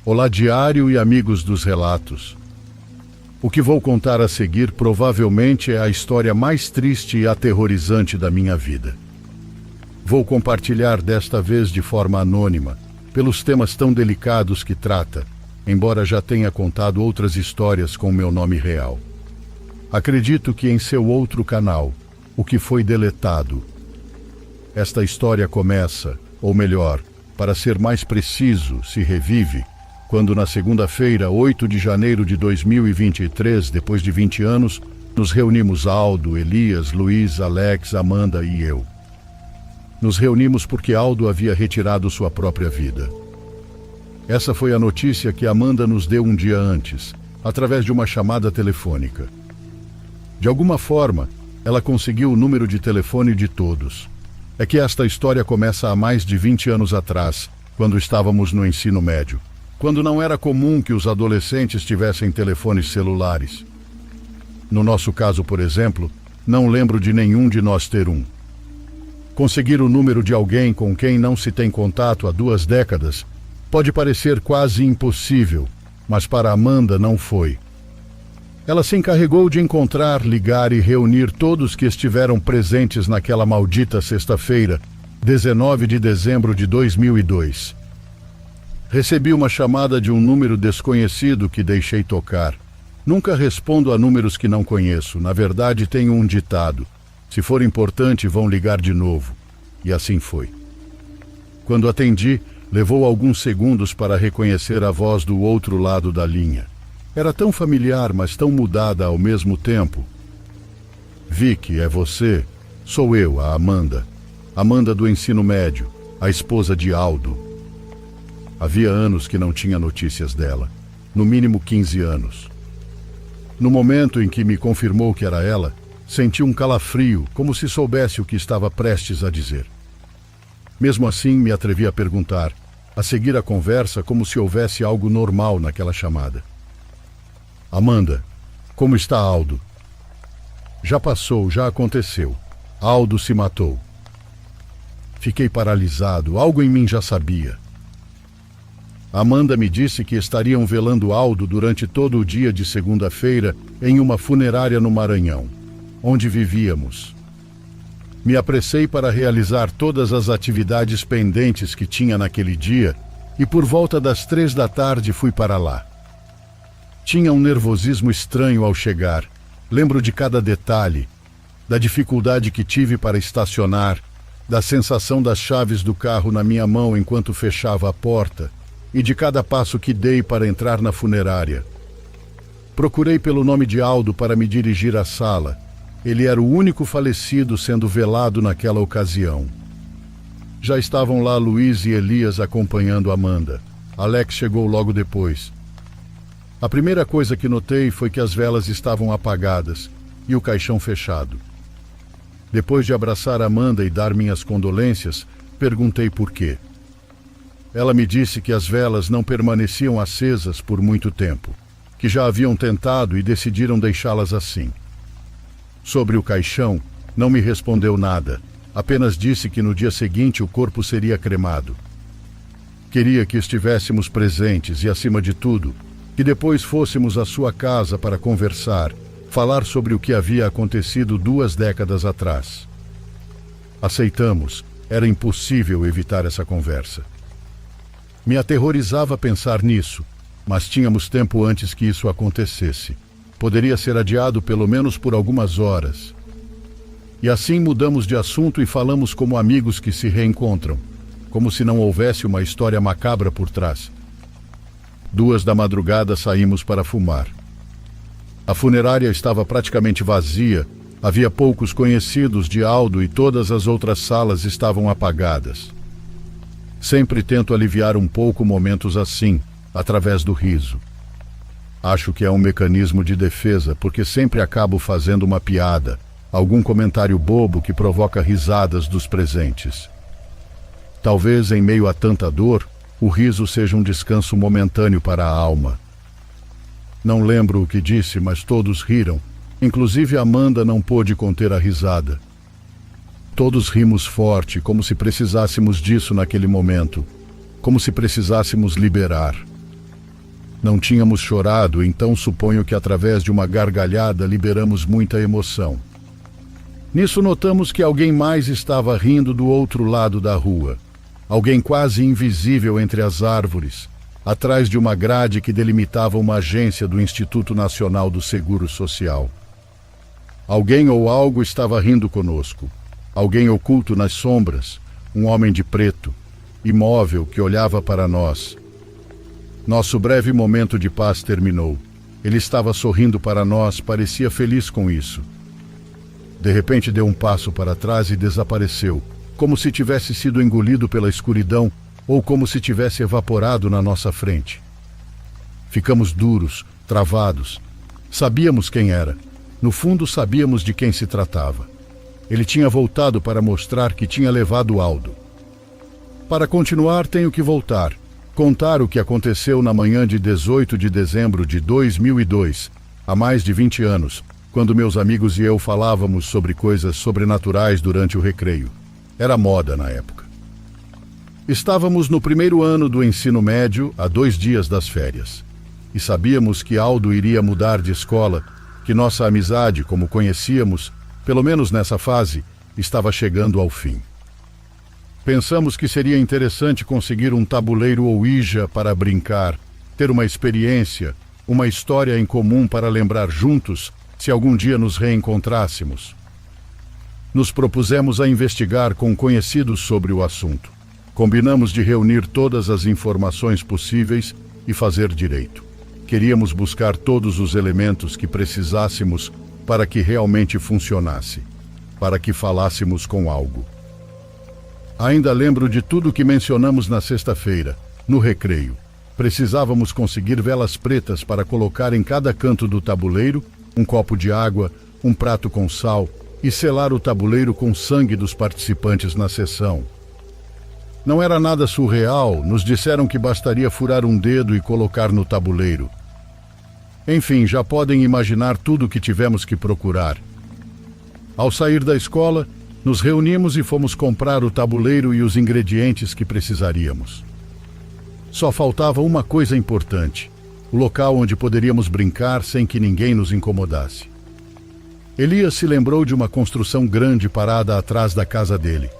Olá, diário e amigos dos relatos. O que vou contar a seguir provavelmente é a história mais triste e aterrorizante da minha vida. Vou compartilhar desta vez de forma anônima, pelos temas tão delicados que trata, embora já tenha contado outras histórias com meu nome real. Acredito que em seu outro canal, o que foi deletado. Esta história começa, ou melhor, para ser mais preciso, se revive, quando na segunda-feira, 8 de janeiro de 2023, depois de 20 anos, nos reunimos Aldo, Elias, Luiz, Alex, Amanda e eu. Nos reunimos porque Aldo havia retirado sua própria vida. Essa foi a notícia que Amanda nos deu um dia antes, através de uma chamada telefônica. De alguma forma, ela conseguiu o número de telefone de todos. É que esta história começa há mais de 20 anos atrás, quando estávamos no ensino médio, quando não era comum que os adolescentes tivessem telefones celulares. No nosso caso, por exemplo, não lembro de nenhum de nós ter um. Conseguir o número de alguém com quem não se tem contato há 2 décadas pode parecer quase impossível, mas para Amanda não foi. Ela se encarregou de encontrar, ligar e reunir todos que estiveram presentes naquela maldita sexta-feira, 19 de dezembro de 2002. Recebi uma chamada de um número desconhecido que deixei tocar. Nunca respondo a números que não conheço. Na verdade, tenho um ditado: se for importante, vão ligar de novo. E assim foi. Quando atendi, levou alguns segundos para reconhecer a voz do outro lado da linha. Era tão familiar, mas tão mudada ao mesmo tempo. Vicky, é você? Sou eu, a Amanda. Amanda do ensino médio, a esposa de Aldo. Havia anos que não tinha notícias dela. No mínimo 15 anos. No momento em que me confirmou que era ela, senti um calafrio, como se soubesse o que estava prestes a dizer. Mesmo assim, me atrevi a perguntar, a seguir a conversa como se houvesse algo normal naquela chamada. Amanda, como está Aldo? Já passou, já aconteceu. Aldo se matou. Fiquei paralisado, algo em mim já sabia. Amanda me disse que estariam velando Aldo durante todo o dia de segunda-feira em uma funerária no Maranhão, onde vivíamos. Me apressei para realizar todas as atividades pendentes que tinha naquele dia e por volta das 3 da tarde fui para lá. Tinha um nervosismo estranho ao chegar. Lembro de cada detalhe, da dificuldade que tive para estacionar, da sensação das chaves do carro na minha mão enquanto fechava a porta e de cada passo que dei para entrar na funerária. Procurei pelo nome de Aldo para me dirigir à sala. Ele era o único falecido sendo velado naquela ocasião. Já estavam lá Luiz e Elias acompanhando Amanda. Alex chegou logo depois. A primeira coisa que notei foi que as velas estavam apagadas e o caixão fechado. Depois de abraçar Amanda e dar minhas condolências, perguntei por quê. Ela me disse que as velas não permaneciam acesas por muito tempo, que já haviam tentado e decidiram deixá-las assim. Sobre o caixão, não me respondeu nada, apenas disse que no dia seguinte o corpo seria cremado. Queria que estivéssemos presentes e, acima de tudo, que depois fôssemos à sua casa para conversar, falar sobre o que havia acontecido 2 décadas atrás. Aceitamos, era impossível evitar essa conversa. Me aterrorizava pensar nisso, mas tínhamos tempo antes que isso acontecesse. Poderia ser adiado pelo menos por algumas horas. E assim mudamos de assunto e falamos como amigos que se reencontram, como se não houvesse uma história macabra por trás. 2 da madrugada saímos para fumar. A funerária estava praticamente vazia, havia poucos conhecidos de Aldo e todas as outras salas estavam apagadas. Sempre tento aliviar um pouco momentos assim, através do riso. Acho que é um mecanismo de defesa, porque sempre acabo fazendo uma piada, algum comentário bobo que provoca risadas dos presentes. Talvez, em meio a tanta dor, o riso seja um descanso momentâneo para a alma. Não lembro o que disse, mas todos riram. Inclusive Amanda não pôde conter a risada. Todos rimos forte, como se precisássemos disso naquele momento, como se precisássemos liberar. Não tínhamos chorado, então suponho que através de uma gargalhada liberamos muita emoção. Nisso notamos que alguém mais estava rindo do outro lado da rua. Alguém quase invisível entre as árvores, atrás de uma grade que delimitava uma agência do Instituto Nacional do Seguro Social. Alguém ou algo estava rindo conosco. Alguém oculto nas sombras, um homem de preto, imóvel, que olhava para nós. Nosso breve momento de paz terminou. Ele estava sorrindo para nós, parecia feliz com isso. De repente deu um passo para trás e desapareceu, como se tivesse sido engolido pela escuridão ou como se tivesse evaporado na nossa frente. Ficamos duros, travados. Sabíamos quem era. No fundo, sabíamos de quem se tratava. Ele tinha voltado para mostrar que tinha levado Aldo. Para continuar, tenho que voltar. Contar o que aconteceu na manhã de 18 de dezembro de 2002, há mais de 20 anos, quando meus amigos e eu falávamos sobre coisas sobrenaturais durante o recreio. Era moda na época. Estávamos no primeiro ano do ensino médio, a 2 dias das férias. E sabíamos que Aldo iria mudar de escola, que nossa amizade, como conhecíamos, pelo menos nessa fase, estava chegando ao fim. Pensamos que seria interessante conseguir um tabuleiro Ouija para brincar, ter uma experiência, uma história em comum para lembrar juntos se algum dia nos reencontrássemos. Nos propusemos a investigar com conhecidos sobre o assunto. Combinamos de reunir todas as informações possíveis e fazer direito. Queríamos buscar todos os elementos que precisássemos para que realmente funcionasse, para que falássemos com algo. Ainda lembro de tudo que mencionamos na sexta-feira, no recreio. Precisávamos conseguir velas pretas para colocar em cada canto do tabuleiro, um copo de água, um prato com sal e selar o tabuleiro com sangue dos participantes na sessão. Não era nada surreal, nos disseram que bastaria furar um dedo e colocar no tabuleiro. Enfim, já podem imaginar tudo o que tivemos que procurar. Ao sair da escola, nos reunimos e fomos comprar o tabuleiro e os ingredientes que precisaríamos. Só faltava uma coisa importante: o local onde poderíamos brincar sem que ninguém nos incomodasse. Elias se lembrou de uma construção grande parada atrás da casa dele.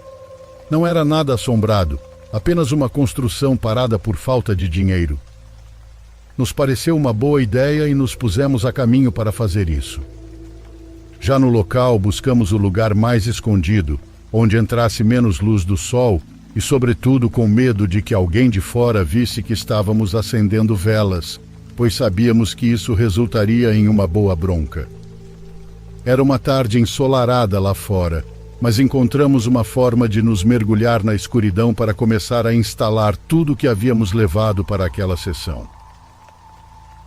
Não era nada assombrado, apenas uma construção parada por falta de dinheiro. Nos pareceu uma boa ideia e nos pusemos a caminho para fazer isso. Já no local, buscamos o lugar mais escondido, onde entrasse menos luz do sol e, sobretudo, com medo de que alguém de fora visse que estávamos acendendo velas, pois sabíamos que isso resultaria em uma boa bronca. Era uma tarde ensolarada lá fora, mas encontramos uma forma de nos mergulhar na escuridão para começar a instalar tudo o que havíamos levado para aquela sessão.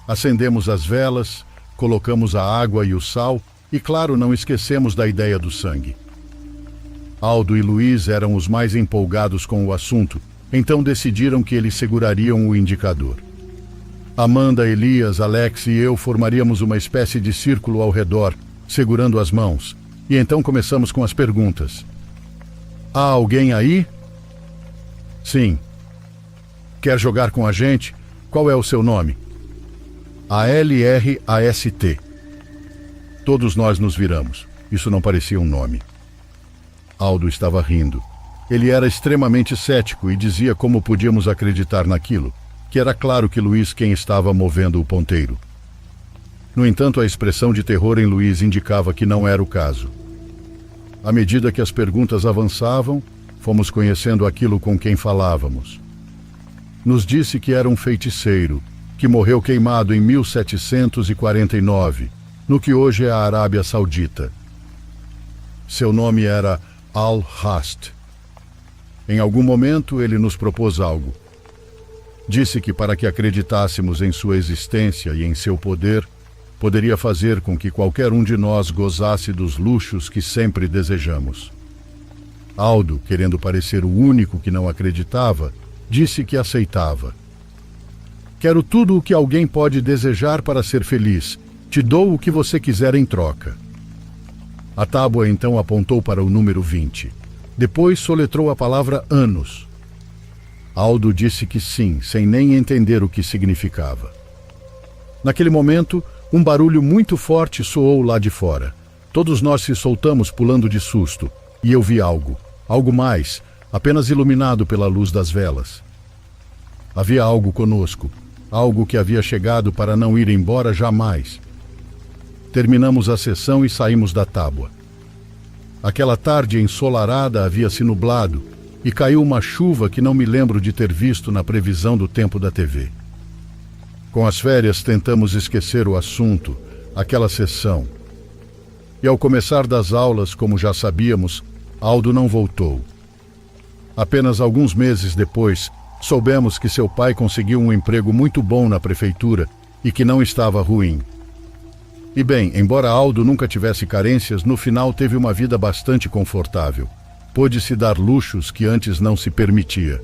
Acendemos as velas, colocamos a água e o sal e, claro, não esquecemos da ideia do sangue. Aldo e Luiz eram os mais empolgados com o assunto, então decidiram que eles segurariam o indicador. Amanda, Elias, Alex e eu formaríamos uma espécie de círculo ao redor, segurando as mãos, e então começamos com as perguntas. Há alguém aí? Sim. Quer jogar com a gente? Qual é o seu nome? ALRAST. Todos nós nos viramos. Isso não parecia um nome. Aldo estava rindo. Ele era extremamente cético e dizia como podíamos acreditar naquilo, que era claro que Luiz quem estava movendo o ponteiro. No entanto, a expressão de terror em Luiz indicava que não era o caso. À medida que as perguntas avançavam, fomos conhecendo aquilo com quem falávamos. Nos disse que era um feiticeiro, que morreu queimado em 1749, no que hoje é a Arábia Saudita. Seu nome era Al-Rast. Em algum momento ele nos propôs algo. Disse que para que acreditássemos em sua existência e em seu poder, poderia fazer com que qualquer um de nós gozasse dos luxos que sempre desejamos. Aldo, querendo parecer o único que não acreditava, disse que aceitava. Quero tudo o que alguém pode desejar para ser feliz. Te dou o que você quiser em troca. A tábua então apontou para o número 20. Depois soletrou a palavra anos. Aldo disse que sim, sem nem entender o que significava. Naquele momento, um barulho muito forte soou lá de fora. Todos nós se soltamos pulando de susto, e eu vi algo mais, apenas iluminado pela luz das velas. Havia algo conosco, algo que havia chegado para não ir embora jamais. Terminamos a sessão e saímos da tábua. Aquela tarde ensolarada havia se nublado e caiu uma chuva que não me lembro de ter visto na previsão do tempo da TV. Com as férias tentamos esquecer o assunto, aquela sessão. E ao começar das aulas, como já sabíamos, Aldo não voltou. Apenas alguns meses depois, soubemos que seu pai conseguiu um emprego muito bom na prefeitura e que não estava ruim. E bem, embora Aldo nunca tivesse carências, no final teve uma vida bastante confortável. Pôde se dar luxos que antes não se permitia.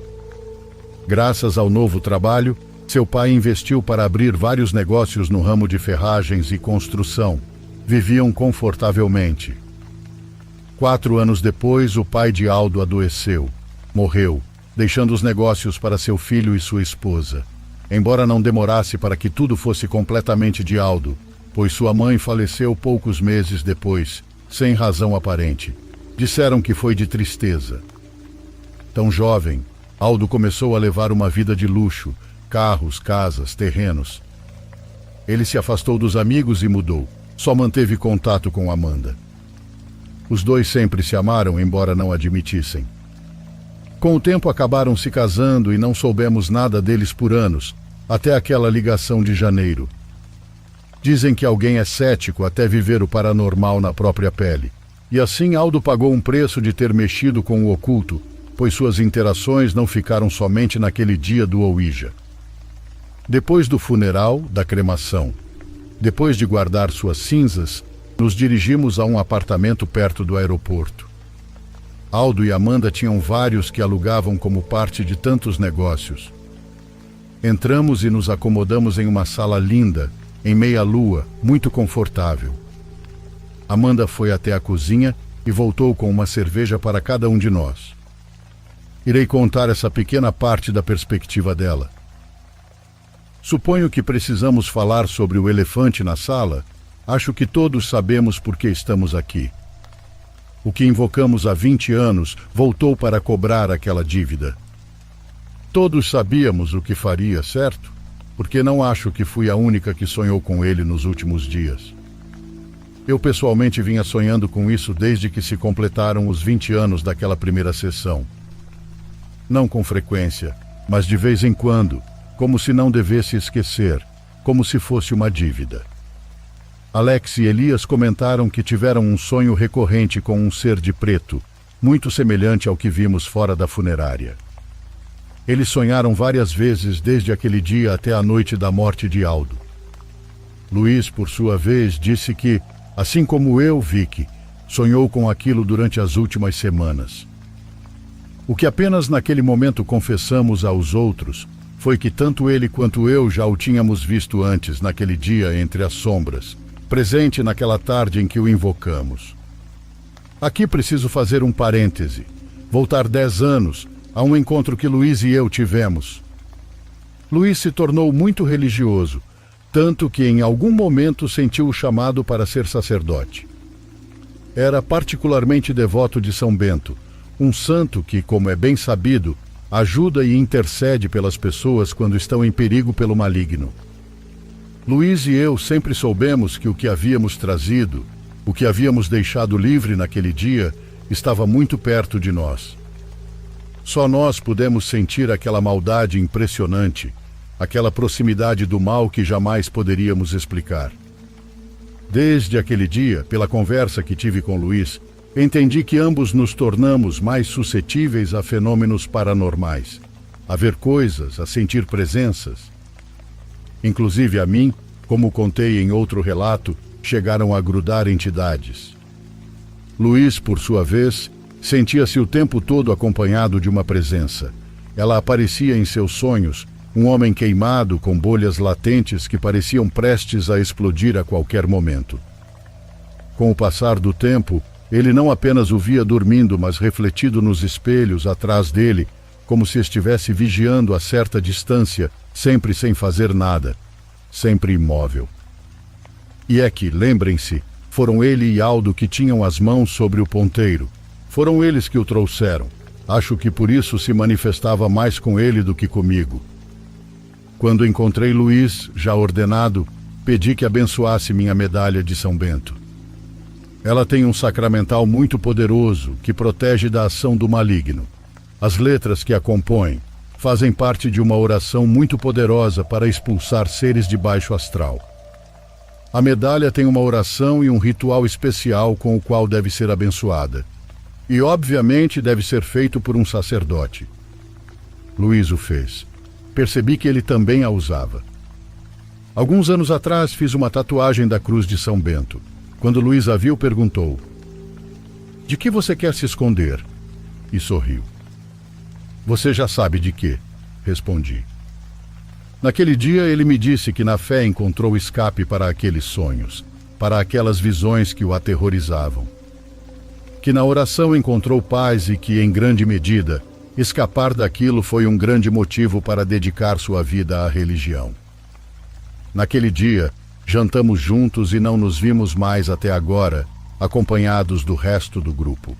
Graças ao novo trabalho, seu pai investiu para abrir vários negócios no ramo de ferragens e construção. Viviam confortavelmente. 4 anos depois, o pai de Aldo adoeceu. Morreu, deixando os negócios para seu filho e sua esposa. Embora não demorasse para que tudo fosse completamente de Aldo, pois sua mãe faleceu poucos meses depois, sem razão aparente. Disseram que foi de tristeza. Tão jovem, Aldo começou a levar uma vida de luxo, carros, casas, terrenos. Ele se afastou dos amigos e mudou. Só manteve contato com Amanda. Os dois sempre se amaram, embora não admitissem. Com o tempo acabaram se casando e não soubemos nada deles por anos, até aquela ligação de janeiro. Dizem que alguém é cético até viver o paranormal na própria pele. E assim Aldo pagou um preço de ter mexido com o oculto, pois suas interações não ficaram somente naquele dia do Ouija. Depois do funeral, da cremação, depois de guardar suas cinzas, nos dirigimos a um apartamento perto do aeroporto. Aldo e Amanda tinham vários que alugavam como parte de tantos negócios. Entramos e nos acomodamos em uma sala linda, em meia-lua, muito confortável. Amanda foi até a cozinha e voltou com uma cerveja para cada um de nós. Irei contar essa pequena parte da perspectiva dela. Suponho que precisamos falar sobre o elefante na sala. Acho que todos sabemos por que estamos aqui. O que invocamos há 20 anos voltou para cobrar aquela dívida. Todos sabíamos o que faria, certo? Porque não acho que fui a única que sonhou com ele nos últimos dias. Eu pessoalmente vinha sonhando com isso desde que se completaram os 20 anos daquela primeira sessão. Não com frequência, mas de vez em quando, como se não devesse esquecer, como se fosse uma dívida. Alex e Elias comentaram que tiveram um sonho recorrente com um ser de preto, muito semelhante ao que vimos fora da funerária. Eles sonharam várias vezes desde aquele dia até a noite da morte de Aldo. Luiz, por sua vez, disse que, assim como eu, Vicky, sonhou com aquilo durante as últimas semanas. O que apenas naquele momento confessamos aos outros foi que tanto ele quanto eu já o tínhamos visto antes, naquele dia entre as sombras, presente naquela tarde em que o invocamos. Aqui preciso fazer um parêntese, voltar 10 anos a um encontro que Luiz e eu tivemos. Luiz se tornou muito religioso, tanto que em algum momento sentiu o chamado para ser sacerdote. Era particularmente devoto de São Bento, um santo que, como é bem sabido, ajuda e intercede pelas pessoas quando estão em perigo pelo maligno. Luiz e eu sempre soubemos que o que havíamos trazido, o que havíamos deixado livre naquele dia, estava muito perto de nós. Só nós pudemos sentir aquela maldade impressionante, aquela proximidade do mal que jamais poderíamos explicar. Desde aquele dia, pela conversa que tive com Luiz, entendi que ambos nos tornamos mais suscetíveis a fenômenos paranormais, a ver coisas, a sentir presenças. Inclusive a mim, como contei em outro relato, chegaram a grudar entidades. Luiz, por sua vez, sentia-se o tempo todo acompanhado de uma presença. Ela aparecia em seus sonhos, um homem queimado com bolhas latentes que pareciam prestes a explodir a qualquer momento. Com o passar do tempo, ele não apenas o via dormindo, mas refletido nos espelhos atrás dele, como se estivesse vigiando a certa distância, sempre sem fazer nada. sempre imóvel. E é que, lembrem-se, foram ele e Aldo que tinham as mãos sobre o ponteiro. Foram eles que o trouxeram. Acho que por isso se manifestava mais com ele do que comigo. Quando encontrei Luiz, já ordenado, pedi que abençoasse minha medalha de São Bento. Ela tem um sacramental muito poderoso que protege da ação do maligno. As letras que a compõem fazem parte de uma oração muito poderosa para expulsar seres de baixo astral. A medalha tem uma oração e um ritual especial com o qual deve ser abençoada. E, obviamente, deve ser feito por um sacerdote. Luiz o fez. Percebi que ele também a usava. Alguns anos atrás, fiz uma tatuagem da Cruz de São Bento. Quando Luiz a viu, perguntou: "De que você quer se esconder?" E sorriu. "Você já sabe de quê?" Respondi. Naquele dia, ele me disse que na fé encontrou escape para aqueles sonhos, para aquelas visões que o aterrorizavam. Que na oração encontrou paz e que, em grande medida, escapar daquilo foi um grande motivo para dedicar sua vida à religião. Naquele dia, jantamos juntos e não nos vimos mais até agora, acompanhados do resto do grupo.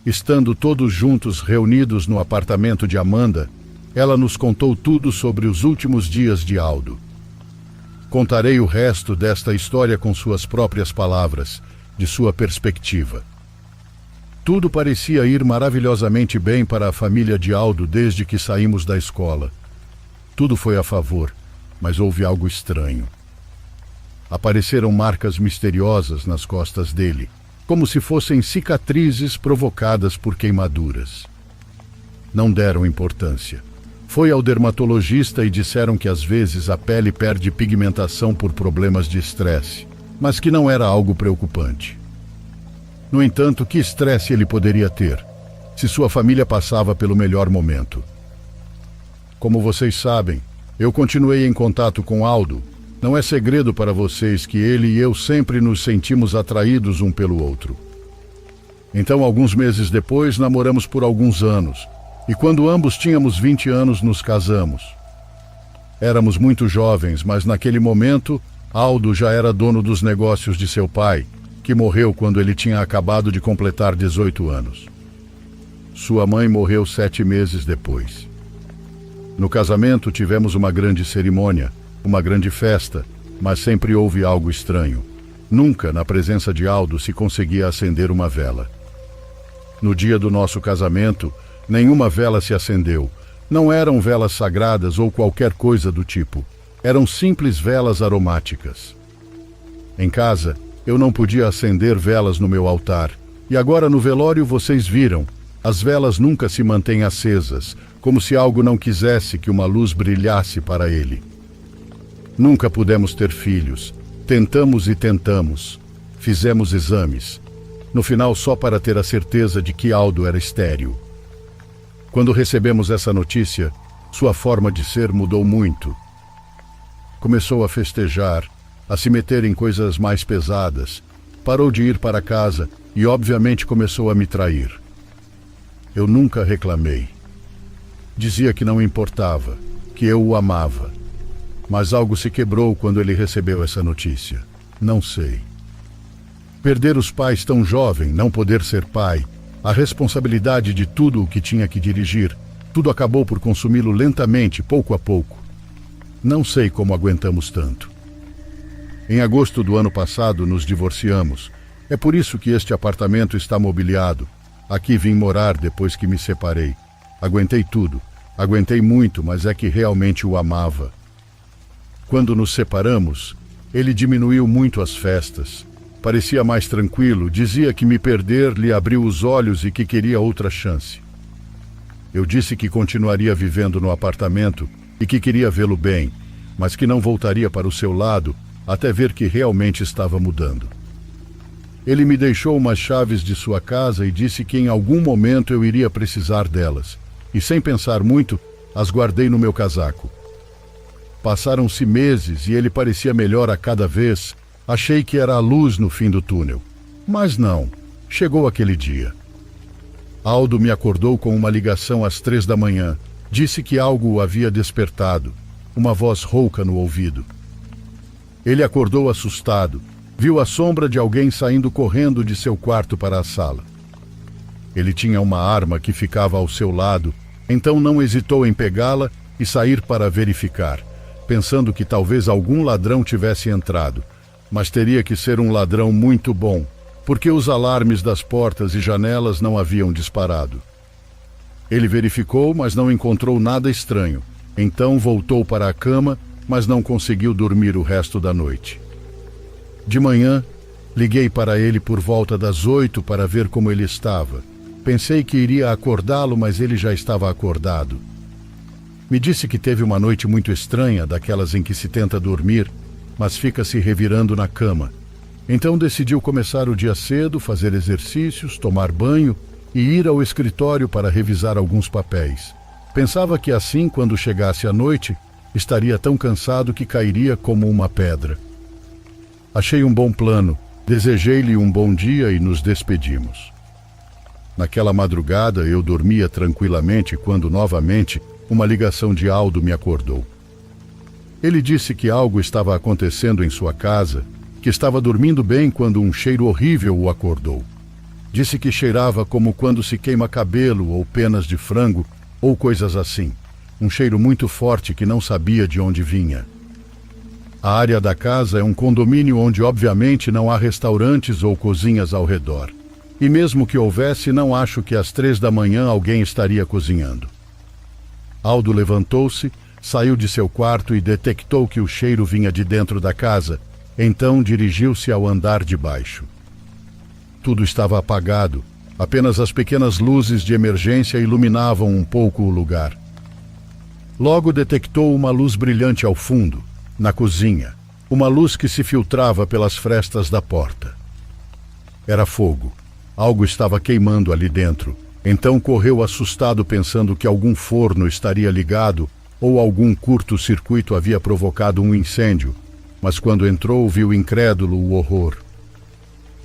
Estando todos juntos reunidos no apartamento de Amanda, ela nos contou tudo sobre os últimos dias de Aldo. Contarei o resto desta história com suas próprias palavras, de sua perspectiva. Tudo parecia ir maravilhosamente bem para a família de Aldo desde que saímos da escola. Tudo foi a favor, mas houve algo estranho. Apareceram marcas misteriosas nas costas dele, como se fossem cicatrizes provocadas por queimaduras. Não deram importância. Foi ao dermatologista e disseram que às vezes a pele perde pigmentação por problemas de estresse, mas que não era algo preocupante. No entanto, que estresse ele poderia ter, se sua família passava pelo melhor momento? Como vocês sabem, eu continuei em contato com Aldo. Não é segredo para vocês que ele e eu sempre nos sentimos atraídos um pelo outro. Então, alguns meses depois, namoramos por alguns anos, e quando ambos tínhamos 20 anos, nos casamos. Éramos muito jovens, mas naquele momento, Aldo já era dono dos negócios de seu pai, que morreu quando ele tinha acabado de completar 18 anos. Sua mãe morreu 7 meses depois. No casamento, tivemos uma grande cerimônia, uma grande festa, mas sempre houve algo estranho. Nunca, na presença de Aldo, se conseguia acender uma vela. No dia do nosso casamento, nenhuma vela se acendeu. Não eram velas sagradas ou qualquer coisa do tipo. Eram simples velas aromáticas. Em casa, eu não podia acender velas no meu altar. E agora no velório vocês viram, as velas nunca se mantêm acesas, como se algo não quisesse que uma luz brilhasse para ele. Nunca pudemos ter filhos. Tentamos e tentamos. Fizemos exames. No final, só para ter a certeza de que Aldo era estéril. Quando recebemos essa notícia, sua forma de ser mudou muito. Começou a festejar, a se meter em coisas mais pesadas. Parou de ir para casa e, obviamente, começou a me trair. Eu nunca reclamei. Dizia que não importava, que eu o amava. Mas algo se quebrou quando ele recebeu essa notícia. Não sei. Perder os pais tão jovem, não poder ser pai, a responsabilidade de tudo o que tinha que dirigir, tudo acabou por consumi-lo lentamente, pouco a pouco. Não sei como aguentamos tanto. Em agosto do ano passado, nos divorciamos. É por isso que este apartamento está mobiliado. Aqui vim morar depois que me separei. Aguentei tudo. Aguentei muito, mas é que realmente o amava. Quando nos separamos, ele diminuiu muito as festas. Parecia mais tranquilo, dizia que me perder lhe abriu os olhos e que queria outra chance. Eu disse que continuaria vivendo no apartamento e que queria vê-lo bem, mas que não voltaria para o seu lado até ver que realmente estava mudando. Ele me deixou umas chaves de sua casa e disse que em algum momento eu iria precisar delas, e sem pensar muito, as guardei no meu casaco. Passaram-se meses e ele parecia melhor a cada vez. Achei que era a luz no fim do túnel. Mas não. Chegou aquele dia. Aldo me acordou com uma ligação às 3 da manhã. Disse que algo o havia despertado. Uma voz rouca no ouvido. Ele acordou assustado. Viu a sombra de alguém saindo correndo de seu quarto para a sala. Ele tinha uma arma que ficava ao seu lado, então não hesitou em pegá-la e sair para verificar, pensando que talvez algum ladrão tivesse entrado, mas teria que ser um ladrão muito bom, porque os alarmes das portas e janelas não haviam disparado. Ele verificou, mas não encontrou nada estranho. Então voltou para a cama, mas não conseguiu dormir o resto da noite. De manhã, liguei para ele por volta das 8 para ver como ele estava. Pensei que iria acordá-lo, mas ele já estava acordado. Me disse que teve uma noite muito estranha, daquelas em que se tenta dormir, mas fica se revirando na cama. Então decidiu começar o dia cedo, fazer exercícios, tomar banho e ir ao escritório para revisar alguns papéis. Pensava que assim, quando chegasse a noite, estaria tão cansado que cairia como uma pedra. Achei um bom plano, desejei-lhe um bom dia e nos despedimos. Naquela madrugada eu dormia tranquilamente quando novamente uma ligação de Aldo me acordou. Ele disse que algo estava acontecendo em sua casa, que estava dormindo bem quando um cheiro horrível o acordou. Disse que cheirava como quando se queima cabelo ou penas de frango ou coisas assim. Um cheiro muito forte que não sabia de onde vinha. A área da casa é um condomínio onde obviamente não há restaurantes ou cozinhas ao redor. E mesmo que houvesse, não acho que às 3 da manhã alguém estaria cozinhando. Aldo levantou-se, saiu de seu quarto e detectou que o cheiro vinha de dentro da casa, então dirigiu-se ao andar de baixo. Tudo estava apagado, apenas as pequenas luzes de emergência iluminavam um pouco o lugar. Logo detectou uma luz brilhante ao fundo, na cozinha, uma luz que se filtrava pelas frestas da porta. Era fogo. Algo estava queimando ali dentro. Então correu assustado pensando que algum forno estaria ligado ou algum curto-circuito havia provocado um incêndio, mas quando entrou viu incrédulo o horror.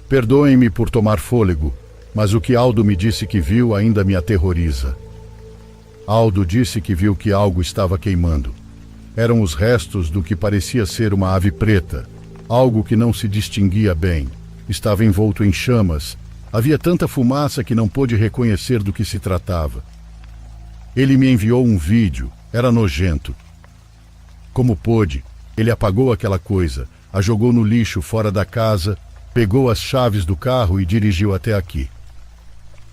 Perdoem-me por tomar fôlego, mas o que Aldo me disse que viu ainda me aterroriza. Aldo disse que viu que algo estava queimando. Eram os restos do que parecia ser uma ave preta, algo que não se distinguia bem. Estava envolto em chamas. Havia tanta fumaça que não pôde reconhecer do que se tratava. Ele me enviou um vídeo. Era nojento. Como pôde, ele apagou aquela coisa, a jogou no lixo fora da casa, pegou as chaves do carro e dirigiu até aqui.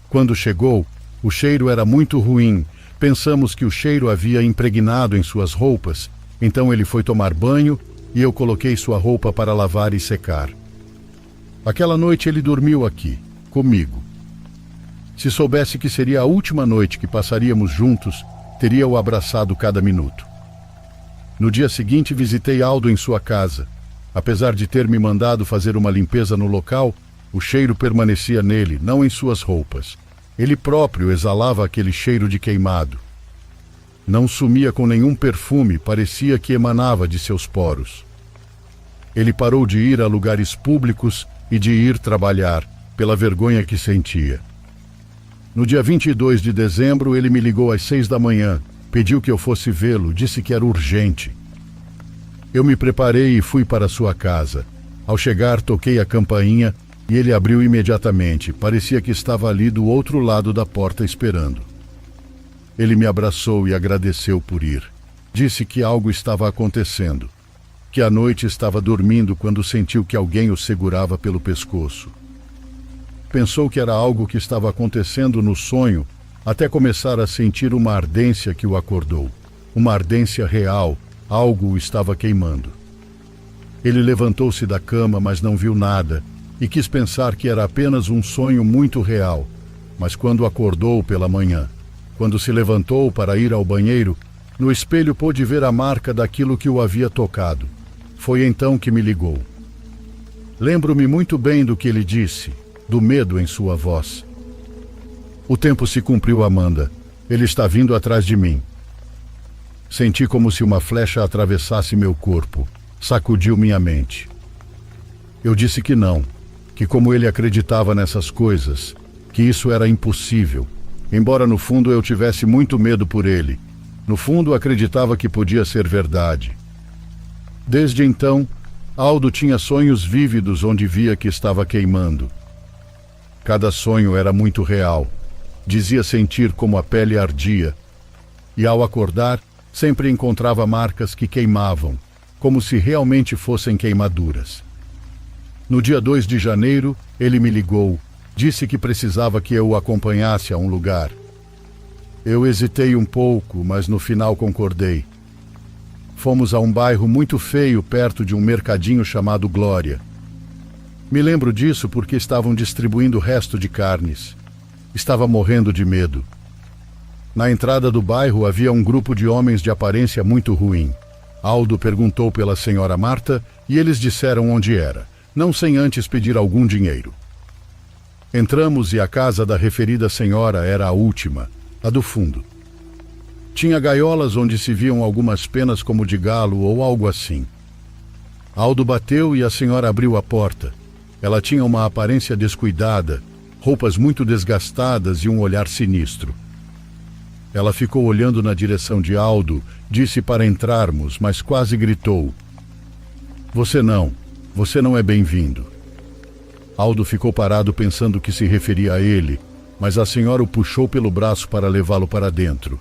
Quando chegou, o cheiro era muito ruim. Pensamos que o cheiro havia impregnado em suas roupas, então ele foi tomar banho e eu coloquei sua roupa para lavar e secar. Aquela noite ele dormiu aqui, comigo. Se soubesse que seria a última noite que passaríamos juntos, teria o abraçado cada minuto. No dia seguinte visitei Aldo em sua casa. Apesar de ter me mandado fazer uma limpeza no local, o cheiro permanecia nele, não em suas roupas. Ele próprio exalava aquele cheiro de queimado. Não sumia com nenhum perfume, parecia que emanava de seus poros. Ele parou de ir a lugares públicos e de ir trabalhar, pela vergonha que sentia. No dia 22 de dezembro, ele me ligou às 6 da manhã, pediu que eu fosse vê-lo, disse que era urgente. Eu me preparei e fui para sua casa. Ao chegar, toquei a campainha e ele abriu imediatamente. Parecia que estava ali do outro lado da porta esperando. Ele me abraçou e agradeceu por ir. Disse que algo estava acontecendo, que à noite estava dormindo quando sentiu que alguém o segurava pelo pescoço. Pensou que era algo que estava acontecendo no sonho, até começar a sentir uma ardência que o acordou. Uma ardência real, algo o estava queimando. Ele levantou-se da cama, mas não viu nada, e quis pensar que era apenas um sonho muito real. Mas quando acordou pela manhã, quando se levantou para ir ao banheiro, no espelho pôde ver a marca daquilo que o havia tocado. Foi então que me ligou. Lembro-me muito bem do que ele disse, do medo em sua voz. O tempo se cumpriu, Amanda. Ele está vindo atrás de mim. Senti como se uma flecha atravessasse meu corpo. Sacudiu minha mente. Eu disse que não, que como ele acreditava nessas coisas, que isso era impossível. Embora no fundo eu tivesse muito medo por ele, no fundo acreditava que podia ser verdade. Desde então, Aldo tinha sonhos vívidos onde via que estava queimando. Cada sonho era muito real. Dizia sentir como a pele ardia. E ao acordar, sempre encontrava marcas que queimavam, como se realmente fossem queimaduras. No dia 2 de janeiro, ele me ligou, disse que precisava que eu o acompanhasse a um lugar. Eu hesitei um pouco, mas no final concordei. Fomos a um bairro muito feio perto de um mercadinho chamado Glória. Me lembro disso porque estavam distribuindo o resto de carnes. Estava morrendo de medo. Na entrada do bairro havia um grupo de homens de aparência muito ruim. Aldo perguntou pela senhora Marta e eles disseram onde era, não sem antes pedir algum dinheiro. Entramos e a casa da referida senhora era a última, a do fundo. Tinha gaiolas onde se viam algumas penas como de galo ou algo assim. Aldo bateu e a senhora abriu a porta. Ela tinha uma aparência descuidada, roupas muito desgastadas e um olhar sinistro. Ela ficou olhando na direção de Aldo, disse para entrarmos, mas quase gritou: Você não é bem-vindo." Aldo ficou parado pensando que se referia a ele, mas a senhora o puxou pelo braço para levá-lo para dentro.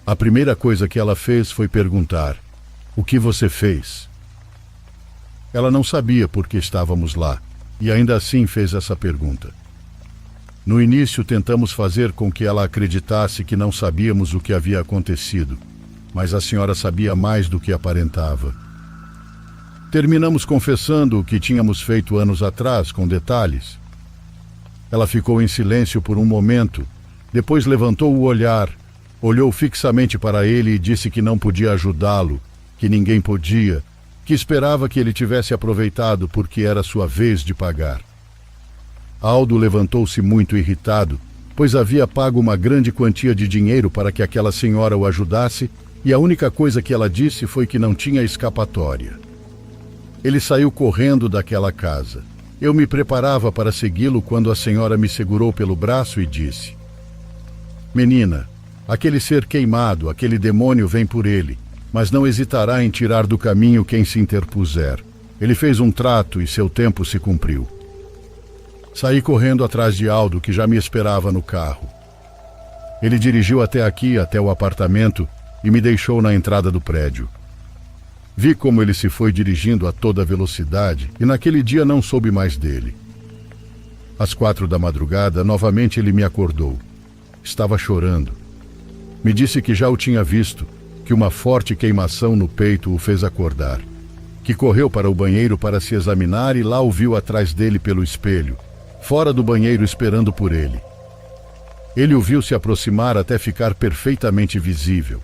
A primeira coisa que ela fez foi perguntar: "O que você fez?" Ela não sabia por que estávamos lá, e ainda assim fez essa pergunta. No início tentamos fazer com que ela acreditasse que não sabíamos o que havia acontecido, mas a senhora sabia mais do que aparentava. Terminamos confessando o que tínhamos feito anos atrás, com detalhes. Ela ficou em silêncio por um momento, depois levantou o olhar, olhou fixamente para ele e disse que não podia ajudá-lo, que ninguém podia, que esperava que ele tivesse aproveitado porque era sua vez de pagar. Aldo levantou-se muito irritado, pois havia pago uma grande quantia de dinheiro para que aquela senhora o ajudasse, e a única coisa que ela disse foi que não tinha escapatória. Ele saiu correndo daquela casa. Eu me preparava para segui-lo quando a senhora me segurou pelo braço e disse: "Menina, aquele ser queimado, aquele demônio vem por ele, mas não hesitará em tirar do caminho quem se interpuser. Ele fez um trato e seu tempo se cumpriu." Saí correndo atrás de Aldo, que já me esperava no carro. Ele dirigiu até aqui, até o apartamento, e me deixou na entrada do prédio. Vi como ele se foi dirigindo a toda velocidade e naquele dia não soube mais dele. Às 4 da madrugada, novamente ele me acordou. Estava chorando. Me disse que já o tinha visto, que uma forte queimação no peito o fez acordar, que correu para o banheiro para se examinar e lá o viu atrás dele pelo espelho, fora do banheiro esperando por ele. Ele o viu se aproximar até ficar perfeitamente visível.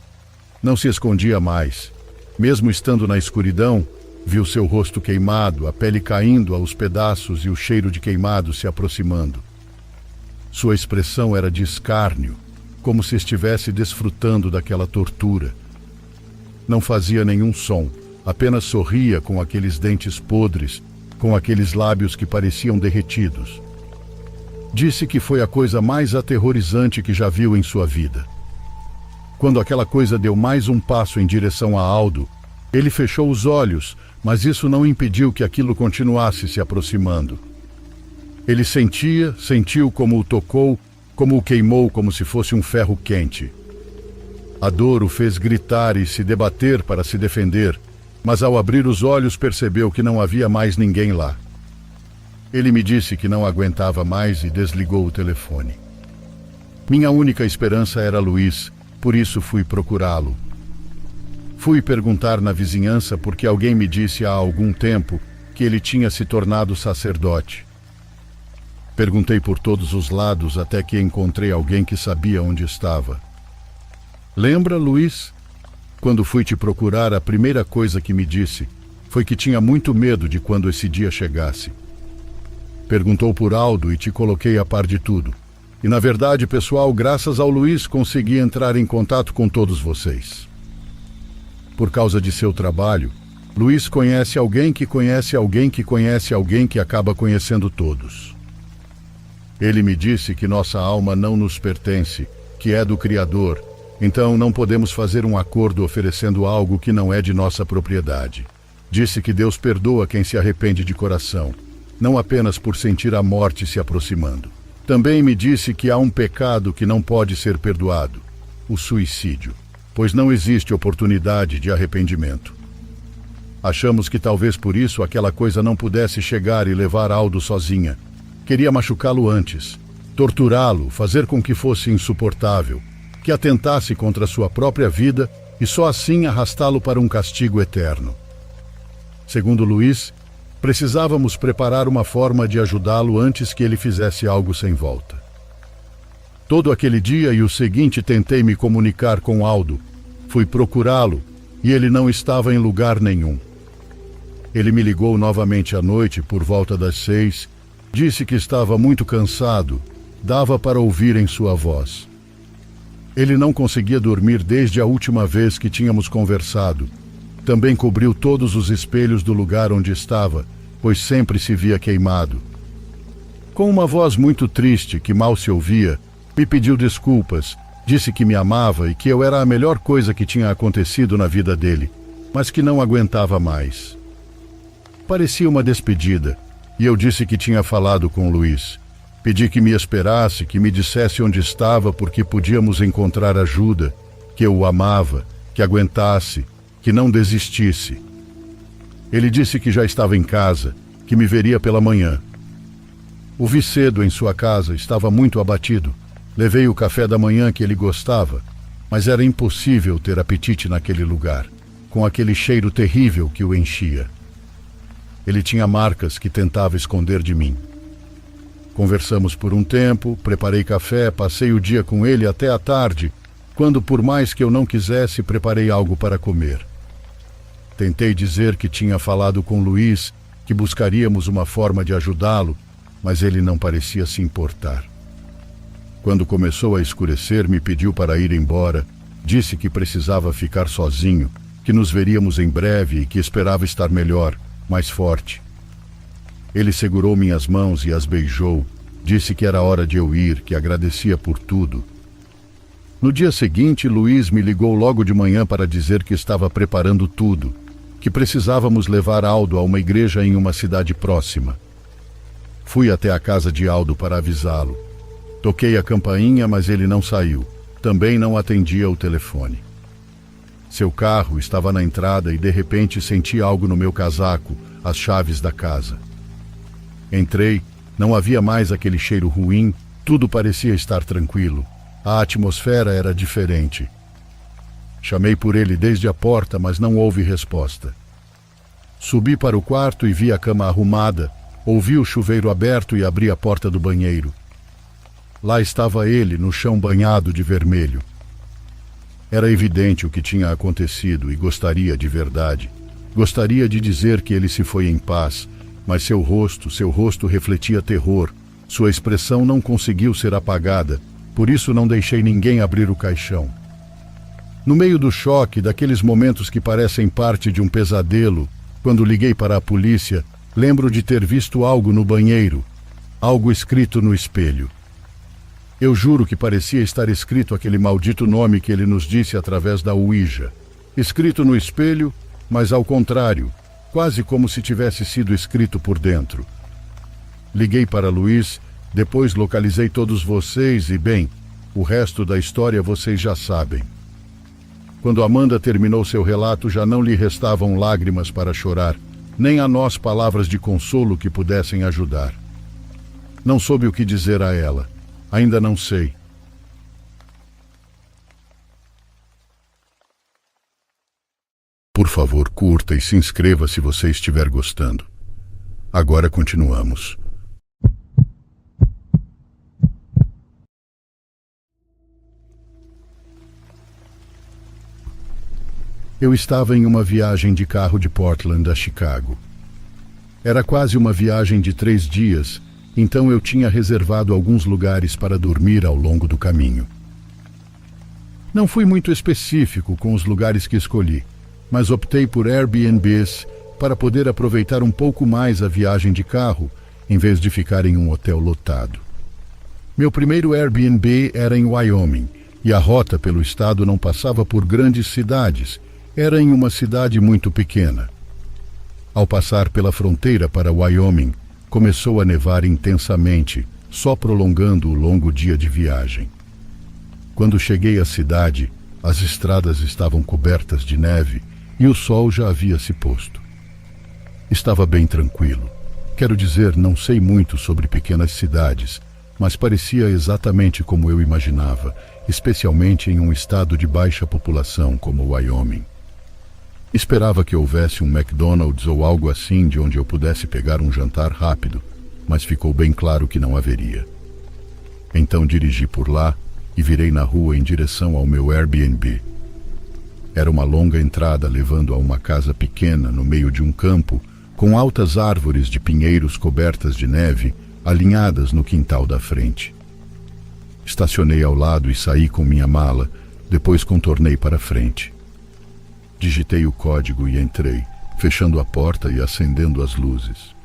Não se escondia mais. Mesmo estando na escuridão, viu seu rosto queimado, a pele caindo aos pedaços e o cheiro de queimado se aproximando. Sua expressão era de escárnio, como se estivesse desfrutando daquela tortura. Não fazia nenhum som, apenas sorria com aqueles dentes podres, com aqueles lábios que pareciam derretidos. Disse que foi a coisa mais aterrorizante que já viu em sua vida. Quando aquela coisa deu mais um passo em direção a Aldo, ele fechou os olhos, mas isso não impediu que aquilo continuasse se aproximando. Ele sentiu como o tocou, como o queimou como se fosse um ferro quente. A dor o fez gritar e se debater para se defender, mas ao abrir os olhos percebeu que não havia mais ninguém lá. Ele me disse que não aguentava mais e desligou o telefone. Minha única esperança era Luiz, por isso fui procurá-lo. Fui perguntar na vizinhança porque alguém me disse há algum tempo que ele tinha se tornado sacerdote. Perguntei por todos os lados até que encontrei alguém que sabia onde estava. "Lembra, Luiz? Quando fui te procurar, a primeira coisa que me disse foi que tinha muito medo de quando esse dia chegasse. Perguntou por Aldo e te coloquei a par de tudo. E na verdade, pessoal, graças ao Luiz consegui entrar em contato com todos vocês. Por causa de seu trabalho, Luiz conhece alguém que conhece alguém que conhece alguém que acaba conhecendo todos. Ele me disse que nossa alma não nos pertence, que é do Criador, então não podemos fazer um acordo oferecendo algo que não é de nossa propriedade. Disse que Deus perdoa quem se arrepende de coração, não apenas por sentir a morte se aproximando. Também me disse que há um pecado que não pode ser perdoado, o suicídio, pois não existe oportunidade de arrependimento. Achamos que talvez por isso aquela coisa não pudesse chegar e levar Aldo sozinha. Queria machucá-lo antes, torturá-lo, fazer com que fosse insuportável, que atentasse contra sua própria vida e só assim arrastá-lo para um castigo eterno. Segundo Luiz, precisávamos preparar uma forma de ajudá-lo antes que ele fizesse algo sem volta. Todo aquele dia e o seguinte tentei me comunicar com Aldo. Fui procurá-lo e ele não estava em lugar nenhum. Ele me ligou novamente à noite por volta das 6, disse que estava muito cansado, dava para ouvir em sua voz. Ele não conseguia dormir desde a última vez que tínhamos conversado. Também cobriu todos os espelhos do lugar onde estava, pois sempre se via queimado. Com uma voz muito triste, que mal se ouvia, me pediu desculpas, disse que me amava e que eu era a melhor coisa que tinha acontecido na vida dele, mas que não aguentava mais. Parecia uma despedida, e eu disse que tinha falado com Luiz. Pedi que me esperasse, que me dissesse onde estava, porque podíamos encontrar ajuda, que eu o amava, que aguentasse, que não desistisse. Ele disse que já estava em casa, que me veria pela manhã. O vi cedo em sua casa, estava muito abatido. Levei o café da manhã que ele gostava, mas era impossível ter apetite naquele lugar, com aquele cheiro terrível que o enchia. Ele tinha marcas que tentava esconder de mim. Conversamos por um tempo, preparei café, passei o dia com ele até a tarde, quando, por mais que eu não quisesse, preparei algo para comer. Tentei dizer que tinha falado com Luiz, que buscaríamos uma forma de ajudá-lo, mas ele não parecia se importar. Quando começou a escurecer, me pediu para ir embora, disse que precisava ficar sozinho, que nos veríamos em breve e que esperava estar melhor, mais forte. Ele segurou minhas mãos e as beijou, disse que era hora de eu ir, que agradecia por tudo. No dia seguinte, Luiz me ligou logo de manhã para dizer que estava preparando tudo, que precisávamos levar Aldo a uma igreja em uma cidade próxima. Fui até a casa de Aldo para avisá-lo. Toquei a campainha, mas ele não saiu. Também não atendia o telefone. Seu carro estava na entrada e de repente senti algo no meu casaco, as chaves da casa. Entrei, não havia mais aquele cheiro ruim, tudo parecia estar tranquilo. A atmosfera era diferente. Chamei por ele desde a porta, mas não houve resposta. Subi para o quarto e vi a cama arrumada, ouvi o chuveiro aberto e abri a porta do banheiro. Lá estava ele, no chão banhado de vermelho. Era evidente o que tinha acontecido e gostaria de verdade. Gostaria de dizer que ele se foi em paz, mas seu rosto refletia terror. Sua expressão não conseguiu ser apagada, por isso não deixei ninguém abrir o caixão. No meio do choque, daqueles momentos que parecem parte de um pesadelo, quando liguei para a polícia, lembro de ter visto algo no banheiro, algo escrito no espelho. Eu juro que parecia estar escrito aquele maldito nome que ele nos disse através da Ouija. Escrito no espelho, mas ao contrário, quase como se tivesse sido escrito por dentro. Liguei para Luiz, depois localizei todos vocês e, bem, o resto da história vocês já sabem. Quando Amanda terminou seu relato, já não lhe restavam lágrimas para chorar, nem a nós palavras de consolo que pudessem ajudar. Não soube o que dizer a ela. Ainda não sei. Por favor, curta e se inscreva se você estiver gostando. Agora continuamos. Eu estava em uma viagem de carro de Portland a Chicago. Era quase uma viagem de 3 dias, então eu tinha reservado alguns lugares para dormir ao longo do caminho. Não fui muito específico com os lugares que escolhi, mas optei por Airbnbs para poder aproveitar um pouco mais a viagem de carro, em vez de ficar em um hotel lotado. Meu primeiro Airbnb era em Wyoming, e a rota pelo estado não passava por grandes cidades, era em uma cidade muito pequena. Ao passar pela fronteira para Wyoming, começou a nevar intensamente, só prolongando o longo dia de viagem. Quando cheguei à cidade, as estradas estavam cobertas de neve e o sol já havia se posto. Estava bem tranquilo. Quero dizer, não sei muito sobre pequenas cidades, mas parecia exatamente como eu imaginava, especialmente em um estado de baixa população como Wyoming. Esperava que houvesse um McDonald's ou algo assim de onde eu pudesse pegar um jantar rápido, mas ficou bem claro que não haveria. Então dirigi por lá e virei na rua em direção ao meu Airbnb. Era uma longa entrada levando a uma casa pequena no meio de um campo, com altas árvores de pinheiros cobertas de neve, alinhadas no quintal da frente. Estacionei ao lado e saí com minha mala, depois contornei para frente. Digitei o código e entrei, fechando a porta e acendendo as luzes.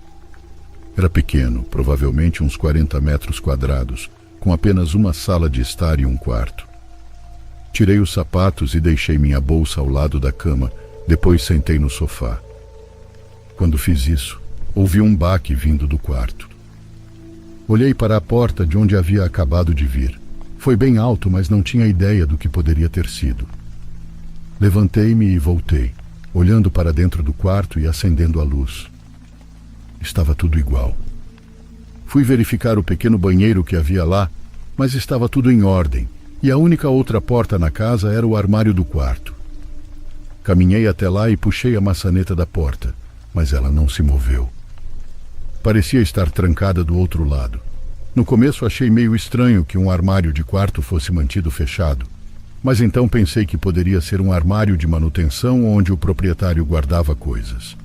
Era pequeno, provavelmente uns 40 metros quadrados, com apenas uma sala de estar e um quarto. Tirei os sapatos e deixei minha bolsa ao lado da cama, depois sentei no sofá. Quando fiz isso, ouvi um baque vindo do quarto. Olhei para a porta de onde havia acabado de vir. Foi bem alto, mas não tinha ideia do que poderia ter sido. Levantei-me e voltei, olhando para dentro do quarto e acendendo a luz. Estava tudo igual. Fui verificar o pequeno banheiro que havia lá, mas estava tudo em ordem, e a única outra porta na casa era o armário do quarto. Caminhei até lá e puxei a maçaneta da porta, mas ela não se moveu. Parecia estar trancada do outro lado. No começo achei meio estranho que um armário de quarto fosse mantido fechado, mas então pensei que poderia ser um armário de manutenção onde o proprietário guardava coisas.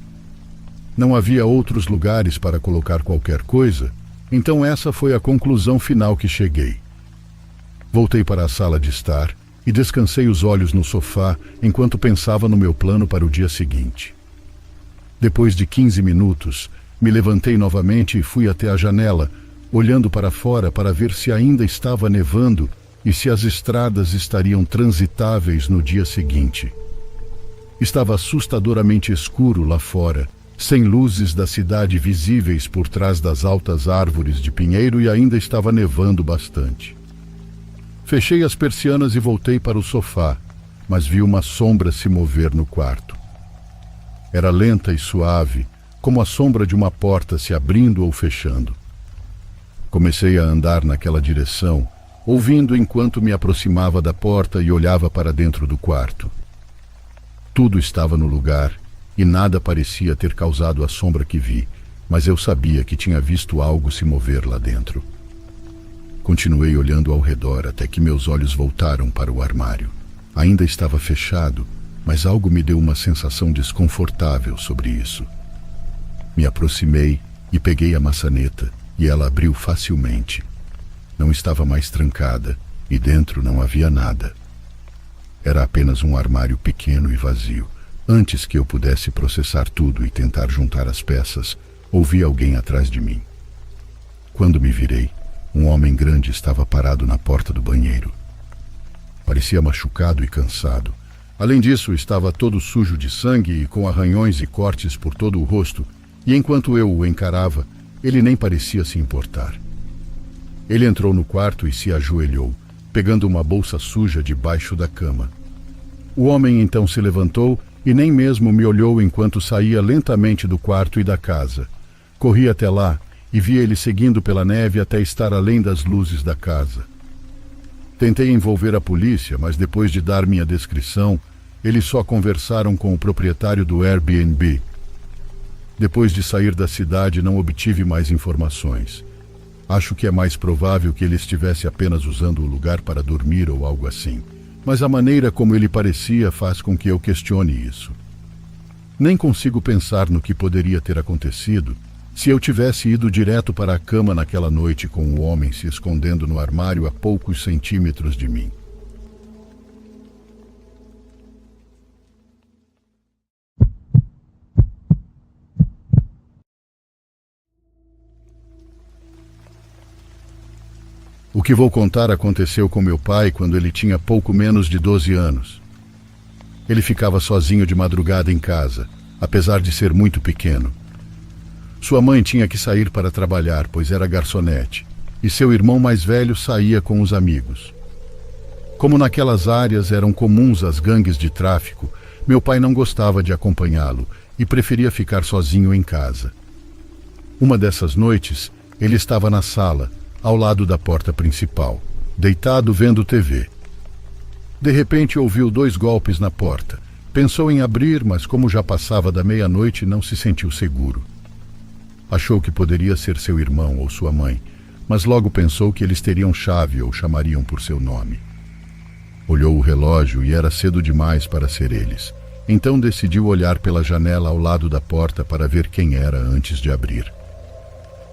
Não havia outros lugares para colocar qualquer coisa, então essa foi a conclusão final que cheguei. Voltei para a sala de estar e descansei os olhos no sofá enquanto pensava no meu plano para o dia seguinte. Depois de 15 minutos, me levantei novamente e fui até a janela, olhando para fora para ver se ainda estava nevando e se as estradas estariam transitáveis no dia seguinte. Estava assustadoramente escuro lá fora, sem luzes da cidade visíveis por trás das altas árvores de pinheiro e ainda estava nevando bastante. Fechei as persianas e voltei para o sofá, mas vi uma sombra se mover no quarto. Era lenta e suave, como a sombra de uma porta se abrindo ou fechando. Comecei a andar naquela direção, ouvindo enquanto me aproximava da porta e olhava para dentro do quarto. Tudo estava no lugar e nada parecia ter causado a sombra que vi, mas eu sabia que tinha visto algo se mover lá dentro. Continuei olhando ao redor até que meus olhos voltaram para o armário. Ainda estava fechado, mas algo me deu uma sensação desconfortável sobre isso. Me aproximei e peguei a maçaneta, e ela abriu facilmente. Não estava mais trancada, e dentro não havia nada. Era apenas um armário pequeno e vazio. Antes que eu pudesse processar tudo e tentar juntar as peças, ouvi alguém atrás de mim. Quando me virei, um homem grande estava parado na porta do banheiro. Parecia machucado e cansado. Além disso, estava todo sujo de sangue e com arranhões e cortes por todo o rosto, e enquanto eu o encarava, ele nem parecia se importar. Ele entrou no quarto e se ajoelhou, pegando uma bolsa suja debaixo da cama. O homem então se levantou e nem mesmo me olhou enquanto saía lentamente do quarto e da casa. Corri até lá e vi ele seguindo pela neve até estar além das luzes da casa. Tentei envolver a polícia, mas depois de dar minha descrição, eles só conversaram com o proprietário do Airbnb. Depois de sair da cidade, não obtive mais informações. Acho que é mais provável que ele estivesse apenas usando o lugar para dormir ou algo assim. Mas a maneira como ele parecia faz com que eu questione isso. Nem consigo pensar no que poderia ter acontecido se eu tivesse ido direto para a cama naquela noite com o homem se escondendo no armário a poucos centímetros de mim. O que vou contar aconteceu com meu pai quando ele tinha pouco menos de 12 anos. Ele ficava sozinho de madrugada em casa, apesar de ser muito pequeno. Sua mãe tinha que sair para trabalhar, pois era garçonete, e seu irmão mais velho saía com os amigos. Como naquelas áreas eram comuns as gangues de tráfico, meu pai não gostava de acompanhá-lo e preferia ficar sozinho em casa. Uma dessas noites, ele estava na sala, ao lado da porta principal, deitado vendo TV. De repente ouviu 2 golpes na porta. Pensou em abrir, mas como já passava da meia-noite, não se sentiu seguro. Achou que poderia ser seu irmão ou sua mãe, mas logo pensou que eles teriam chave ou chamariam por seu nome. Olhou o relógio e era cedo demais para ser eles. Então decidiu olhar pela janela ao lado da porta para ver quem era antes de abrir.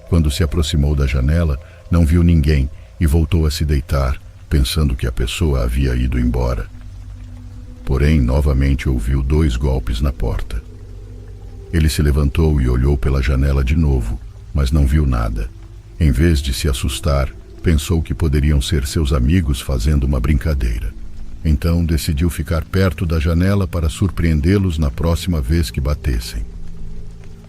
Quando se aproximou da janela, não viu ninguém e voltou a se deitar, pensando que a pessoa havia ido embora. Porém, novamente ouviu 2 golpes na porta. Ele se levantou e olhou pela janela de novo, mas não viu nada. Em vez de se assustar, pensou que poderiam ser seus amigos fazendo uma brincadeira. Então decidiu ficar perto da janela para surpreendê-los na próxima vez que batessem.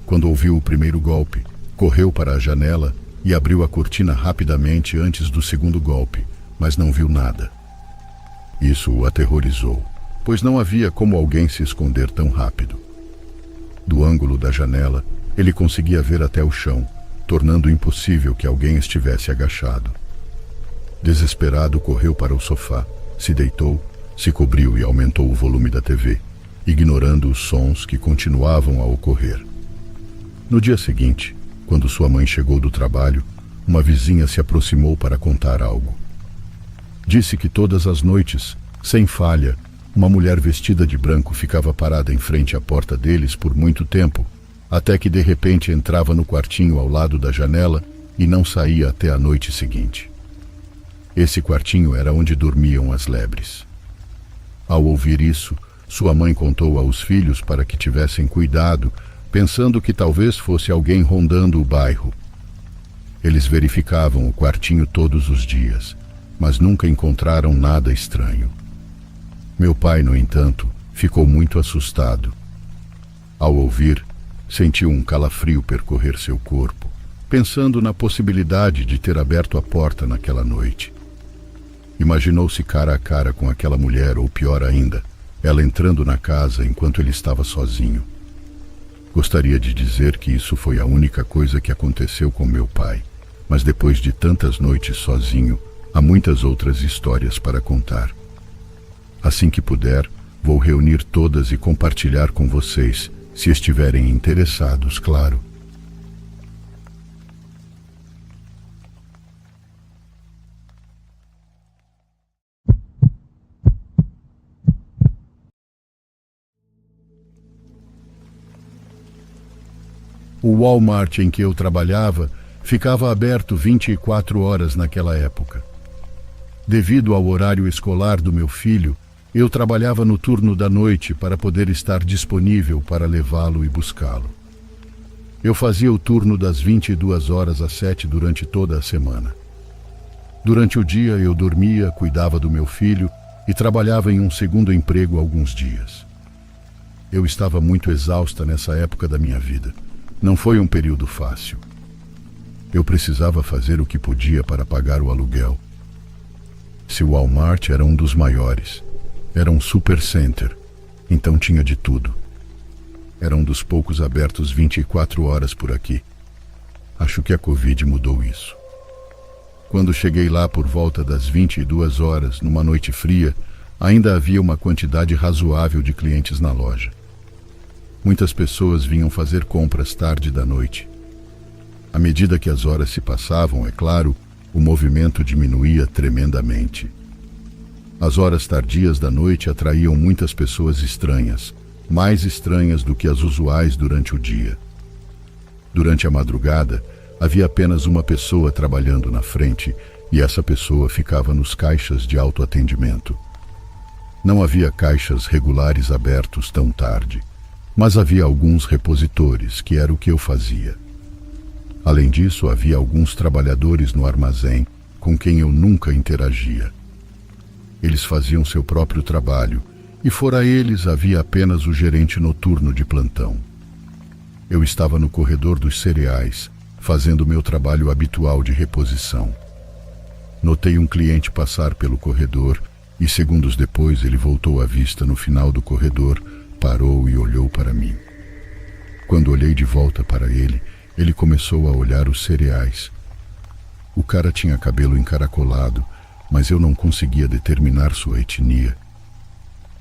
Quando ouviu o primeiro golpe, correu para a janela e abriu a cortina rapidamente antes do segundo golpe, mas não viu nada. Isso o aterrorizou, pois não havia como alguém se esconder tão rápido. Do ângulo da janela, ele conseguia ver até o chão, tornando impossível que alguém estivesse agachado. Desesperado, correu para o sofá, se deitou, se cobriu e aumentou o volume da TV, ignorando os sons que continuavam a ocorrer. No dia seguinte, quando sua mãe chegou do trabalho, uma vizinha se aproximou para contar algo. Disse que todas as noites, sem falha, uma mulher vestida de branco ficava parada em frente à porta deles por muito tempo, até que de repente entrava no quartinho ao lado da janela e não saía até a noite seguinte. Esse quartinho era onde dormiam as lebres. Ao ouvir isso, sua mãe contou aos filhos para que tivessem cuidado, pensando que talvez fosse alguém rondando o bairro. Eles verificavam o quartinho todos os dias, mas nunca encontraram nada estranho. Meu pai, no entanto, ficou muito assustado. Ao ouvir, sentiu um calafrio percorrer seu corpo, pensando na possibilidade de ter aberto a porta naquela noite. Imaginou-se cara a cara com aquela mulher, ou pior ainda, ela entrando na casa enquanto ele estava sozinho. Gostaria de dizer que isso foi a única coisa que aconteceu com meu pai, mas depois de tantas noites sozinho, há muitas outras histórias para contar. Assim que puder, vou reunir todas e compartilhar com vocês, se estiverem interessados, claro. O Walmart em que eu trabalhava ficava aberto 24 horas naquela época. Devido ao horário escolar do meu filho, eu trabalhava no turno da noite para poder estar disponível para levá-lo e buscá-lo. Eu fazia o turno das 22 horas às 7 durante toda a semana. Durante o dia eu dormia, cuidava do meu filho e trabalhava em um segundo emprego alguns dias. Eu estava muito exausta nessa época da minha vida. Não foi um período fácil. Eu precisava fazer o que podia para pagar o aluguel. Se o Walmart era um dos maiores, era um supercenter, então tinha de tudo. Era um dos poucos abertos 24 horas por aqui. Acho que a Covid mudou isso. Quando cheguei lá por volta das 22 horas, numa noite fria, ainda havia uma quantidade razoável de clientes na loja. Muitas pessoas vinham fazer compras tarde da noite. À medida que as horas se passavam, é claro, o movimento diminuía tremendamente. As horas tardias da noite atraíam muitas pessoas estranhas, mais estranhas do que as usuais durante o dia. Durante a madrugada, havia apenas uma pessoa trabalhando na frente e essa pessoa ficava nos caixas de autoatendimento. Não havia caixas regulares abertos tão tarde, mas havia alguns repositores, que era o que eu fazia. Além disso, havia alguns trabalhadores no armazém com quem eu nunca interagia. Eles faziam seu próprio trabalho, e fora eles havia apenas o gerente noturno de plantão. Eu estava no corredor dos cereais, fazendo meu trabalho habitual de reposição. Notei um cliente passar pelo corredor e segundos depois ele voltou à vista no final do corredor, parou e olhou para mim. Quando olhei de volta para ele, ele começou a olhar os cereais. O cara tinha cabelo encaracolado, mas eu não conseguia determinar sua etnia.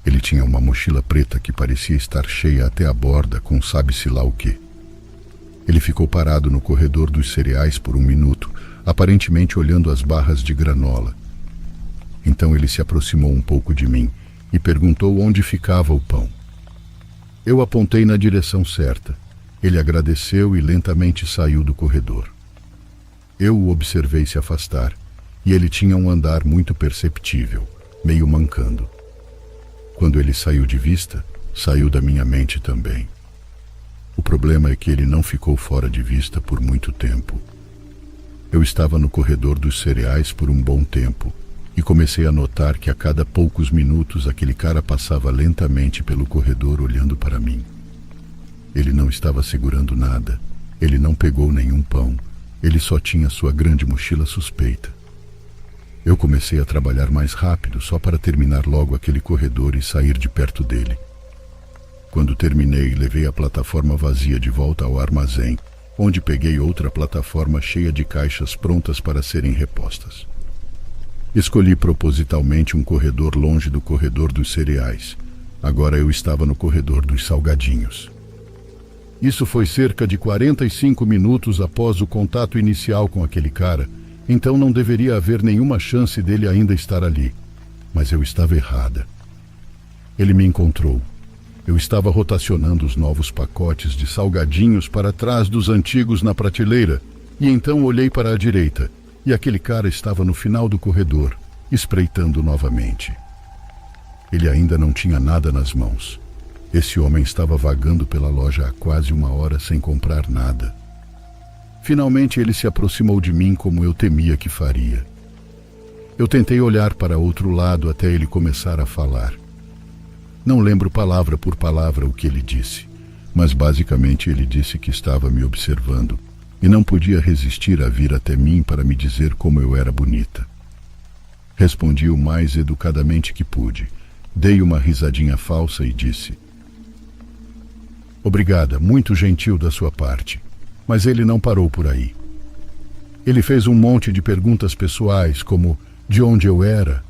Ele tinha uma mochila preta que parecia estar cheia até a borda com sabe-se lá o quê. Ele ficou parado no corredor dos cereais por um minuto, aparentemente olhando as barras de granola. Então ele se aproximou um pouco de mim e perguntou onde ficava o pão. Eu apontei na direção certa. Ele agradeceu e lentamente saiu do corredor. Eu o observei se afastar, e ele tinha um andar muito perceptível, meio mancando. Quando ele saiu de vista, saiu da minha mente também. O problema é que ele não ficou fora de vista por muito tempo. Eu estava no corredor dos cereais por um bom tempo, e comecei a notar que a cada poucos minutos aquele cara passava lentamente pelo corredor olhando para mim. Ele não estava segurando nada, ele não pegou nenhum pão, ele só tinha sua grande mochila suspeita. Eu comecei a trabalhar mais rápido só para terminar logo aquele corredor e sair de perto dele. Quando terminei, levei a plataforma vazia de volta ao armazém, onde peguei outra plataforma cheia de caixas prontas para serem repostas. Escolhi propositalmente um corredor longe do corredor dos cereais. Agora eu estava no corredor dos salgadinhos. Isso foi cerca de 45 minutos após o contato inicial com aquele cara, então não deveria haver nenhuma chance dele ainda estar ali. Mas eu estava errada. Ele me encontrou. Eu estava rotacionando os novos pacotes de salgadinhos para trás dos antigos na prateleira, e então olhei para a direita, e aquele cara estava no final do corredor, espreitando novamente. Ele ainda não tinha nada nas mãos. Esse homem estava vagando pela loja há quase uma hora sem comprar nada. Finalmente ele se aproximou de mim como eu temia que faria. Eu tentei olhar para outro lado até ele começar a falar. Não lembro palavra por palavra o que ele disse, mas basicamente ele disse que estava me observando e não podia resistir a vir até mim para me dizer como eu era bonita. Respondi o mais educadamente que pude. Dei uma risadinha falsa e disse: "Obrigada, muito gentil da sua parte." Mas ele não parou por aí. Ele fez um monte de perguntas pessoais, como de onde eu era.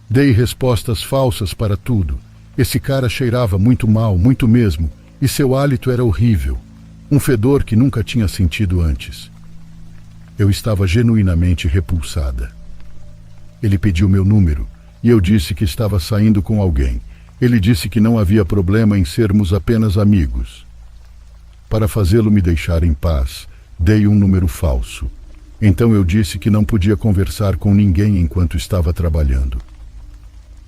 Dei respostas falsas para tudo. Esse cara cheirava muito mal, muito mesmo, e seu hálito era horrível. Um fedor que nunca tinha sentido antes. Eu estava genuinamente repulsada. Ele pediu meu número, e eu disse que estava saindo com alguém. Ele disse que não havia problema em sermos apenas amigos. Para fazê-lo me deixar em paz, dei um número falso. Então eu disse que não podia conversar com ninguém enquanto estava trabalhando.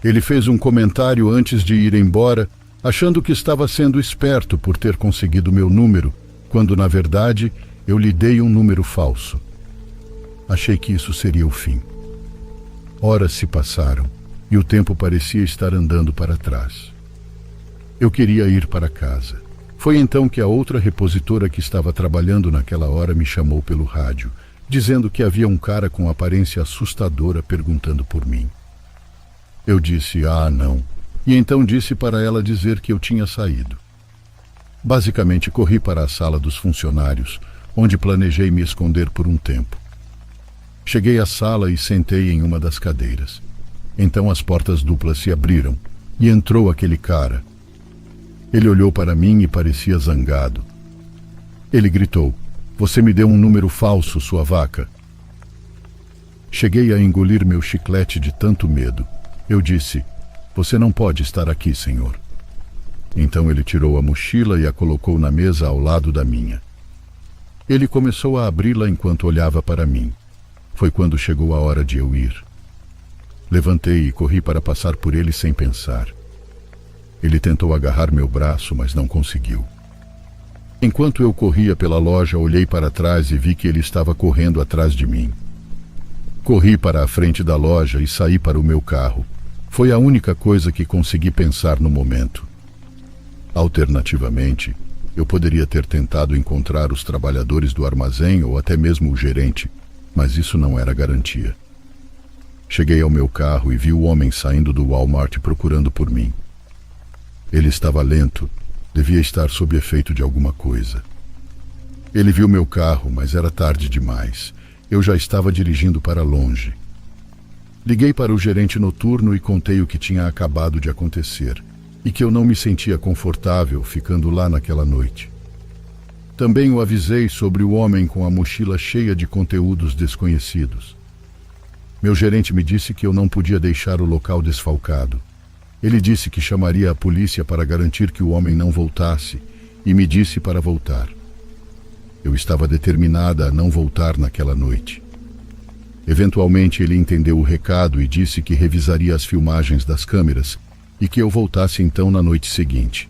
Ele fez um comentário antes de ir embora, achando que estava sendo esperto por ter conseguido meu número, quando na verdade eu lhe dei um número falso. Achei que isso seria o fim. Horas se passaram e o tempo parecia estar andando para trás. Eu queria ir para casa. Foi então que a outra repositora que estava trabalhando naquela hora me chamou pelo rádio, dizendo que havia um cara com aparência assustadora perguntando por mim. Eu disse, não, e então disse para ela dizer que eu tinha saído. Basicamente corri para a sala dos funcionários, onde planejei me esconder por um tempo. Cheguei à sala e sentei em uma das cadeiras. Então as portas duplas se abriram e entrou aquele cara. Ele olhou para mim e parecia zangado. Ele gritou: "Você me deu um número falso, sua vaca." Cheguei a engolir meu chiclete de tanto medo. Eu disse: "Você não pode estar aqui, senhor." Então ele tirou a mochila e a colocou na mesa ao lado da minha. Ele começou a abri-la enquanto olhava para mim. Foi quando chegou a hora de eu ir. Levantei e corri para passar por ele sem pensar. Ele tentou agarrar meu braço, mas não conseguiu. Enquanto eu corria pela loja, olhei para trás e vi que ele estava correndo atrás de mim. Corri para a frente da loja e saí para o meu carro. Foi a única coisa que consegui pensar no momento. Alternativamente, Eu poderia ter tentado encontrar os trabalhadores do armazém ou até mesmo o gerente, mas isso não era garantia. Cheguei ao meu carro e vi o homem saindo do Walmart procurando por mim. Ele estava lento, devia estar sob efeito de alguma coisa. Ele viu meu carro, mas era tarde demais. Eu já estava dirigindo para longe. Liguei para o gerente noturno e contei o que tinha acabado de acontecer e que eu não me sentia confortável ficando lá naquela noite. Também o avisei sobre o homem com a mochila cheia de conteúdos desconhecidos. Meu gerente me disse que eu não podia deixar o local desfalcado. Ele disse que chamaria a polícia para garantir que o homem não voltasse e me disse para voltar. Eu estava determinada a não voltar naquela noite. Eventualmente ele entendeu o recado e disse que revisaria as filmagens das câmeras e que eu voltasse então na noite seguinte.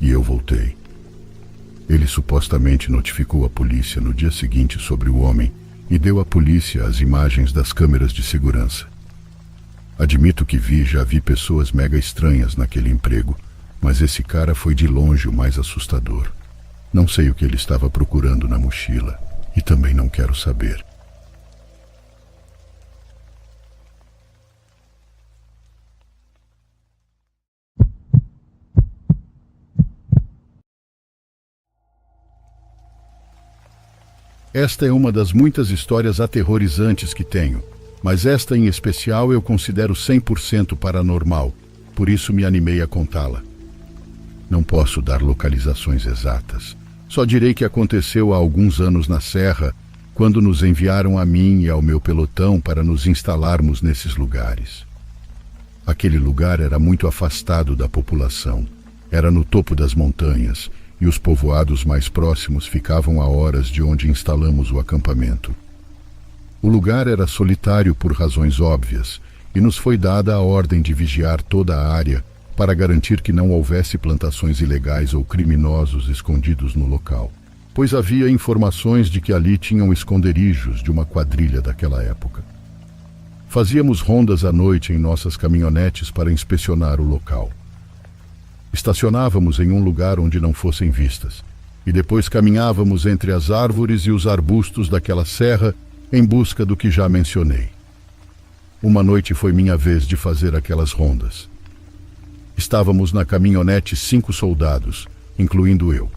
E eu voltei. Ele supostamente notificou a polícia no dia seguinte sobre o homem e deu à polícia as imagens das câmeras de segurança. Admito que já vi pessoas mega estranhas naquele emprego, mas esse cara foi de longe o mais assustador. Não sei o que ele estava procurando na mochila e também não quero saber. Esta é uma das muitas histórias aterrorizantes que tenho, mas esta em especial eu considero 100% paranormal, por isso me animei a contá-la. Não posso dar localizações exatas, só direi que aconteceu há alguns anos na Serra, quando nos enviaram a mim e ao meu pelotão para nos instalarmos nesses lugares. Aquele lugar era muito afastado da população, era no topo das montanhas, e os povoados mais próximos ficavam a horas de onde instalamos o acampamento. O lugar era solitário por razões óbvias, e nos foi dada a ordem de vigiar toda a área para garantir que não houvesse plantações ilegais ou criminosos escondidos no local, pois havia informações de que ali tinham esconderijos de uma quadrilha daquela época. Fazíamos rondas à noite em nossas caminhonetes para inspecionar o local. Estacionávamos em um lugar onde não fossem vistas, e depois caminhávamos entre as árvores e os arbustos daquela serra em busca do que já mencionei. Uma noite foi minha vez de fazer aquelas rondas. Estávamos na caminhonete 5 soldados, incluindo eu.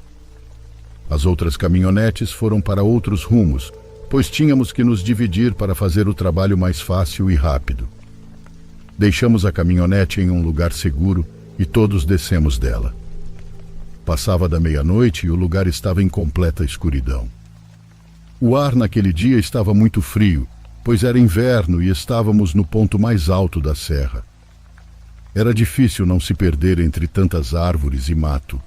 As outras caminhonetes foram para outros rumos, pois tínhamos que nos dividir para fazer o trabalho mais fácil e rápido. Deixamos a caminhonete em um lugar seguro e todos descemos dela. Passava da meia-noite e o lugar estava em completa escuridão. O ar naquele dia estava muito frio, pois era inverno e estávamos no ponto mais alto da serra. Era difícil não se perder entre tantas árvores e mato.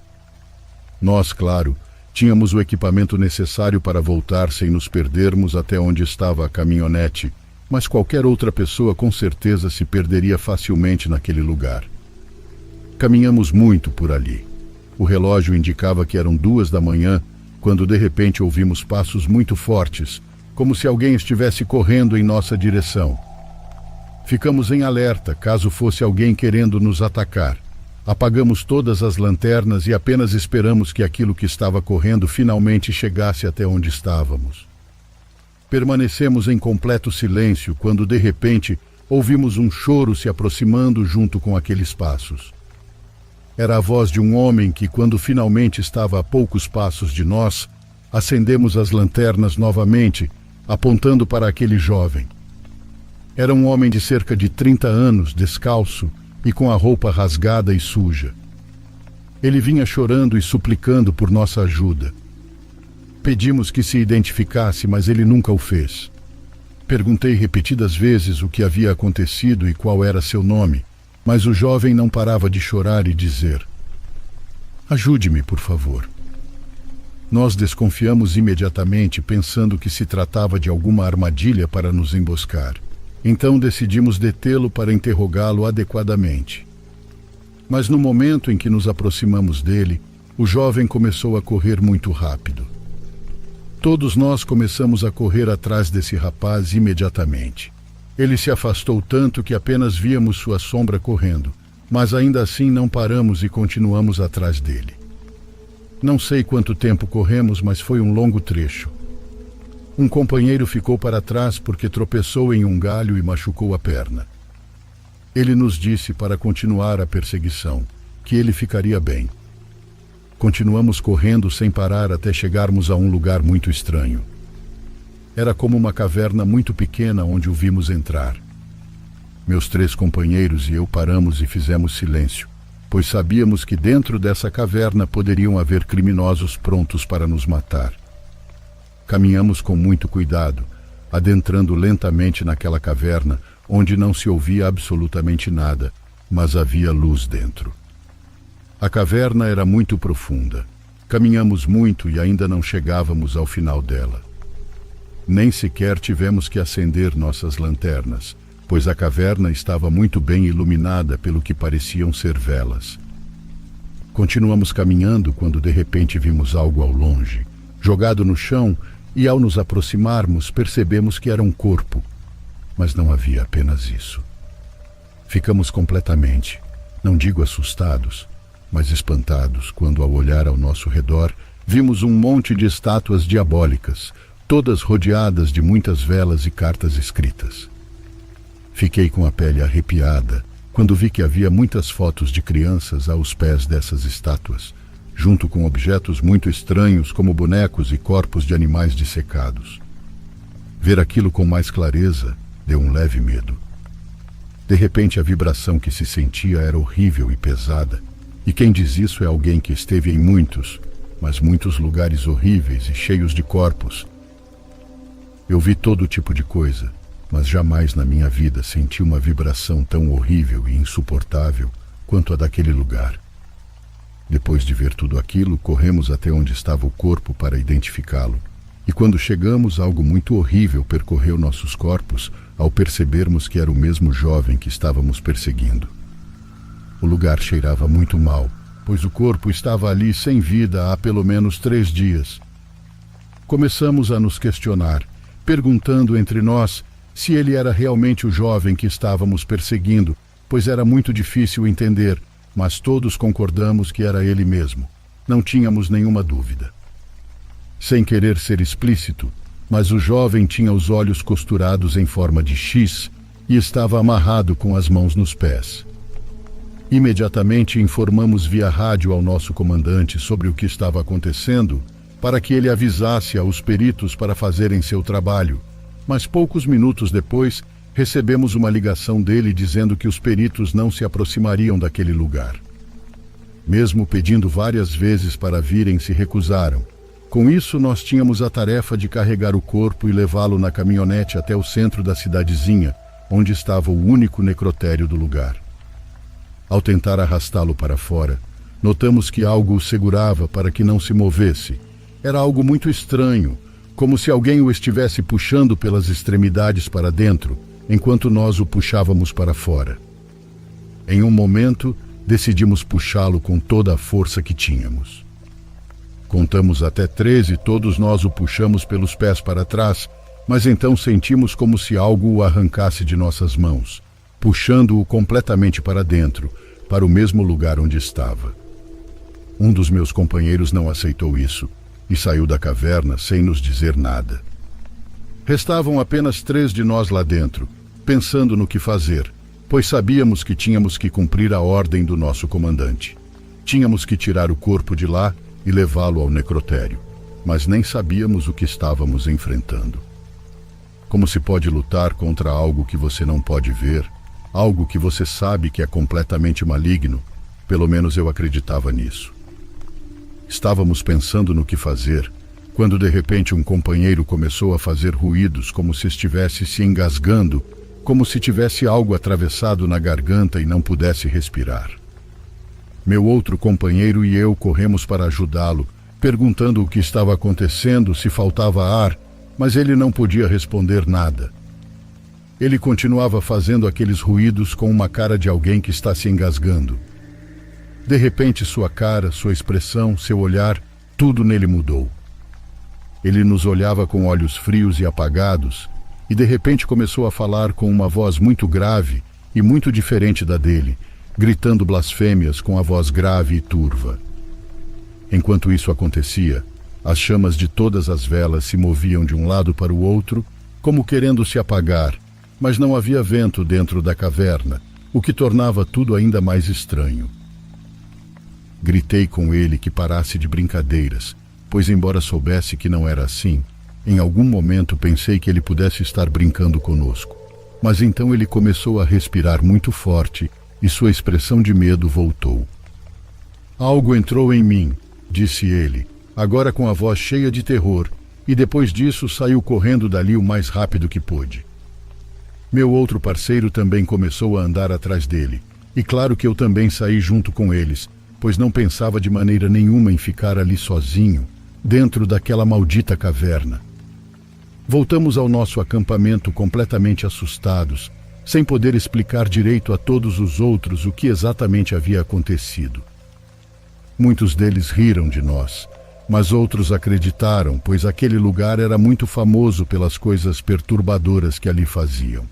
Nós, claro, tínhamos o equipamento necessário para voltar sem nos perdermos até onde estava a caminhonete, mas qualquer outra pessoa com certeza se perderia facilmente naquele lugar. Caminhamos muito por ali. O relógio indicava que eram 2 da manhã, quando de repente ouvimos passos muito fortes, como se alguém estivesse correndo em nossa direção. Ficamos em alerta, caso fosse alguém querendo nos atacar. Apagamos todas as lanternas e apenas esperamos que aquilo que estava correndo finalmente chegasse até onde estávamos. Permanecemos em completo silêncio quando de repente ouvimos um choro se aproximando junto com aqueles passos. Era a voz de um homem que, quando finalmente estava a poucos passos de nós, acendemos as lanternas novamente, apontando para aquele jovem. Era um homem de cerca de 30 anos, descalço e com a roupa rasgada e suja. Ele vinha chorando e suplicando por nossa ajuda. Pedimos que se identificasse, mas ele nunca o fez. Perguntei repetidas vezes o que havia acontecido e qual era seu nome, mas o jovem não parava de chorar e dizer: "Ajude-me, por favor." Nós desconfiamos imediatamente, pensando que se tratava de alguma armadilha para nos emboscar. Então decidimos detê-lo para interrogá-lo adequadamente. Mas no momento em que nos aproximamos dele, o jovem começou a correr muito rápido. Todos nós começamos a correr atrás desse rapaz imediatamente. Ele se afastou tanto que apenas víamos sua sombra correndo, mas ainda assim não paramos e continuamos atrás dele. Não sei quanto tempo corremos, mas foi um longo trecho. Um companheiro ficou para trás porque tropeçou em um galho e machucou a perna. Ele nos disse para continuar a perseguição, que ele ficaria bem. Continuamos correndo sem parar até chegarmos a um lugar muito estranho. Era como uma caverna muito pequena onde o vimos entrar. Meus 3 companheiros e eu paramos e fizemos silêncio, pois sabíamos que dentro dessa caverna poderiam haver criminosos prontos para nos matar. Caminhamos com muito cuidado, adentrando lentamente naquela caverna, onde não se ouvia absolutamente nada, mas havia luz dentro. A caverna era muito profunda. Caminhamos muito e ainda não chegávamos ao final dela. Nem sequer tivemos que acender nossas lanternas, pois a caverna estava muito bem iluminada pelo que pareciam ser velas. Continuamos caminhando quando de repente vimos algo ao longe, jogado no chão, e ao nos aproximarmos percebemos que era um corpo, mas não havia apenas isso. Ficamos completamente, não digo assustados, mas espantados quando ao olhar ao nosso redor vimos um monte de estátuas diabólicas, todas rodeadas de muitas velas e cartas escritas. Fiquei com a pele arrepiada quando vi que havia muitas fotos de crianças aos pés dessas estátuas, junto com objetos muito estranhos como bonecos e corpos de animais dissecados. Ver aquilo com mais clareza deu um leve medo. De repente a vibração que se sentia era horrível e pesada, e quem diz isso é alguém que esteve em muitos, mas muitos lugares horríveis e cheios de corpos. Eu vi todo tipo de coisa, mas jamais na minha vida senti uma vibração tão horrível e insuportável quanto a daquele lugar. Depois de ver tudo aquilo, corremos até onde estava o corpo para identificá-lo. E quando chegamos, algo muito horrível percorreu nossos corpos ao percebermos que era o mesmo jovem que estávamos perseguindo. O lugar cheirava muito mal, pois o corpo estava ali sem vida há pelo menos 3 dias. Começamos a nos questionar, perguntando entre nós se ele era realmente o jovem que estávamos perseguindo, pois era muito difícil entender, mas todos concordamos que era ele mesmo. Não tínhamos nenhuma dúvida. Sem querer ser explícito, mas o jovem tinha os olhos costurados em forma de X e estava amarrado com as mãos nos pés. Imediatamente informamos via rádio ao nosso comandante sobre o que estava acontecendo, para que ele avisasse aos peritos para fazerem seu trabalho, mas poucos minutos depois recebemos uma ligação dele dizendo que os peritos não se aproximariam daquele lugar. Mesmo pedindo várias vezes para virem, se recusaram. Com isso, nós tínhamos a tarefa de carregar o corpo e levá-lo na caminhonete até o centro da cidadezinha, onde estava o único necrotério do lugar. Ao tentar arrastá-lo para fora, notamos que algo o segurava para que não se movesse. Era algo muito estranho, como se alguém o estivesse puxando pelas extremidades para dentro, enquanto nós o puxávamos para fora. Em um momento, decidimos puxá-lo com toda a força que tínhamos. Contamos até 3 e todos nós o puxamos pelos pés para trás, mas então sentimos como se algo o arrancasse de nossas mãos, puxando-o completamente para dentro, para o mesmo lugar onde estava. Um dos meus companheiros não aceitou isso e saiu da caverna sem nos dizer nada. Restavam apenas 3 de nós lá dentro, pensando no que fazer, pois sabíamos que tínhamos que cumprir a ordem do nosso comandante. Tínhamos que tirar o corpo de lá e levá-lo ao necrotério, mas nem sabíamos o que estávamos enfrentando. Como se pode lutar contra algo que você não pode ver, algo que você sabe que é completamente maligno? Pelo menos eu acreditava nisso. Estávamos pensando no que fazer, quando de repente um companheiro começou a fazer ruídos como se estivesse se engasgando, como se tivesse algo atravessado na garganta e não pudesse respirar. Meu outro companheiro e eu corremos para ajudá-lo, perguntando o que estava acontecendo, se faltava ar, mas ele não podia responder nada. Ele continuava fazendo aqueles ruídos com uma cara de alguém que está se engasgando. De repente, sua cara, sua expressão, seu olhar, tudo nele mudou. Ele nos olhava com olhos frios e apagados, e de repente começou a falar com uma voz muito grave e muito diferente da dele, gritando blasfêmias com a voz grave e turva. Enquanto isso acontecia, as chamas de todas as velas se moviam de um lado para o outro, como querendo se apagar, mas não havia vento dentro da caverna, o que tornava tudo ainda mais estranho. Gritei com ele que parasse de brincadeiras, pois embora soubesse que não era assim, em algum momento pensei que ele pudesse estar brincando conosco. Mas então ele começou a respirar muito forte e sua expressão de medo voltou. Algo entrou em mim, disse ele, agora com a voz cheia de terror, e depois disso saiu correndo dali o mais rápido que pôde. Meu outro parceiro também começou a andar atrás dele, e claro que eu também saí junto com eles, pois não pensava de maneira nenhuma em ficar ali sozinho, dentro daquela maldita caverna. Voltamos ao nosso acampamento completamente assustados, sem poder explicar direito a todos os outros o que exatamente havia acontecido. Muitos deles riram de nós, mas outros acreditaram, pois aquele lugar era muito famoso pelas coisas perturbadoras que ali faziam.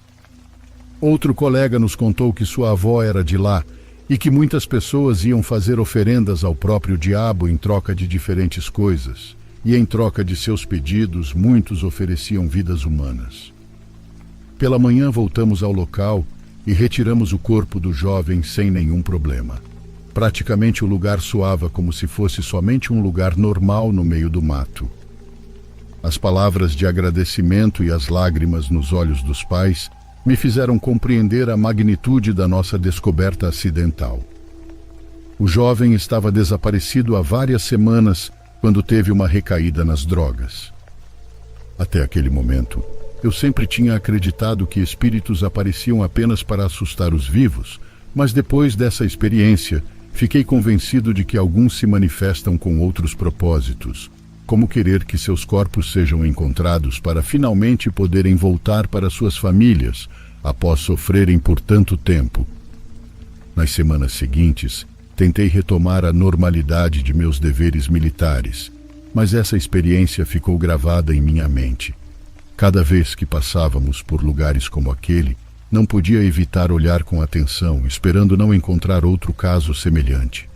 Outro colega nos contou que sua avó era de lá e que muitas pessoas iam fazer oferendas ao próprio diabo em troca de diferentes coisas, e em troca de seus pedidos, muitos ofereciam vidas humanas. Pela manhã voltamos ao local e retiramos o corpo do jovem sem nenhum problema. Praticamente o lugar soava como se fosse somente um lugar normal no meio do mato. As palavras de agradecimento e as lágrimas nos olhos dos pais me fizeram compreender a magnitude da nossa descoberta acidental. O jovem estava desaparecido há várias semanas quando teve uma recaída nas drogas. Até aquele momento, eu sempre tinha acreditado que espíritos apareciam apenas para assustar os vivos, mas depois dessa experiência, fiquei convencido de que alguns se manifestam com outros propósitos, como querer que seus corpos sejam encontrados para finalmente poderem voltar para suas famílias após sofrerem por tanto tempo. Nas semanas seguintes, tentei retomar a normalidade de meus deveres militares, mas essa experiência ficou gravada em minha mente. Cada vez que passávamos por lugares como aquele, não podia evitar olhar com atenção, esperando não encontrar outro caso semelhante.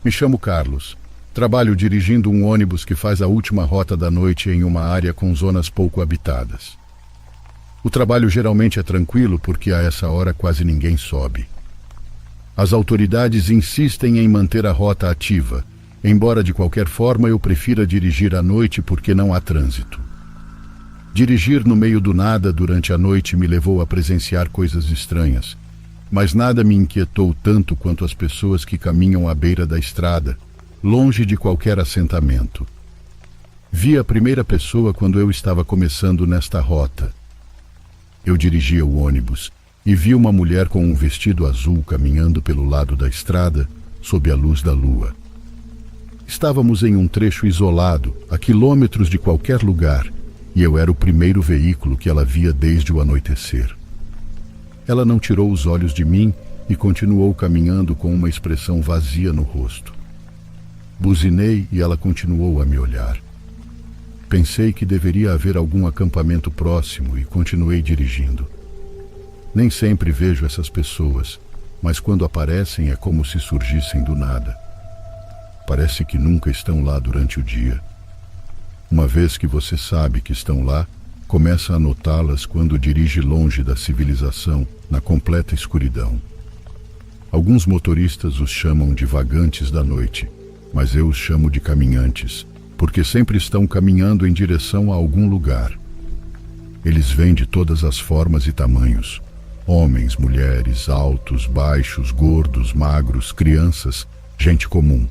Me chamo Carlos. Trabalho dirigindo um ônibus que faz a última rota da noite em uma área com zonas pouco habitadas. O trabalho geralmente é tranquilo porque a essa hora quase ninguém sobe. As autoridades insistem em manter a rota ativa, embora de qualquer forma eu prefira dirigir à noite porque não há trânsito. Dirigir no meio do nada durante a noite me levou a presenciar coisas estranhas, mas nada me inquietou tanto quanto as pessoas que caminham à beira da estrada, longe de qualquer assentamento. Vi a primeira pessoa quando eu estava começando nesta rota. Eu dirigia o ônibus e vi uma mulher com um vestido azul caminhando pelo lado da estrada, sob a luz da lua. Estávamos em um trecho isolado, a quilômetros de qualquer lugar, e eu era o primeiro veículo que ela via desde o anoitecer. Ela não tirou os olhos de mim e continuou caminhando com uma expressão vazia no rosto. Buzinei e ela continuou a me olhar. Pensei que deveria haver algum acampamento próximo e continuei dirigindo. Nem sempre vejo essas pessoas, mas quando aparecem é como se surgissem do nada. Parece que nunca estão lá durante o dia. Uma vez que você sabe que estão lá, começa a notá-las quando dirige longe da civilização, na completa escuridão. Alguns motoristas os chamam de vagantes da noite, mas eu os chamo de caminhantes, porque sempre estão caminhando em direção a algum lugar. Eles vêm de todas as formas e tamanhos: homens, mulheres, altos, baixos, gordos, magros, crianças, gente comum.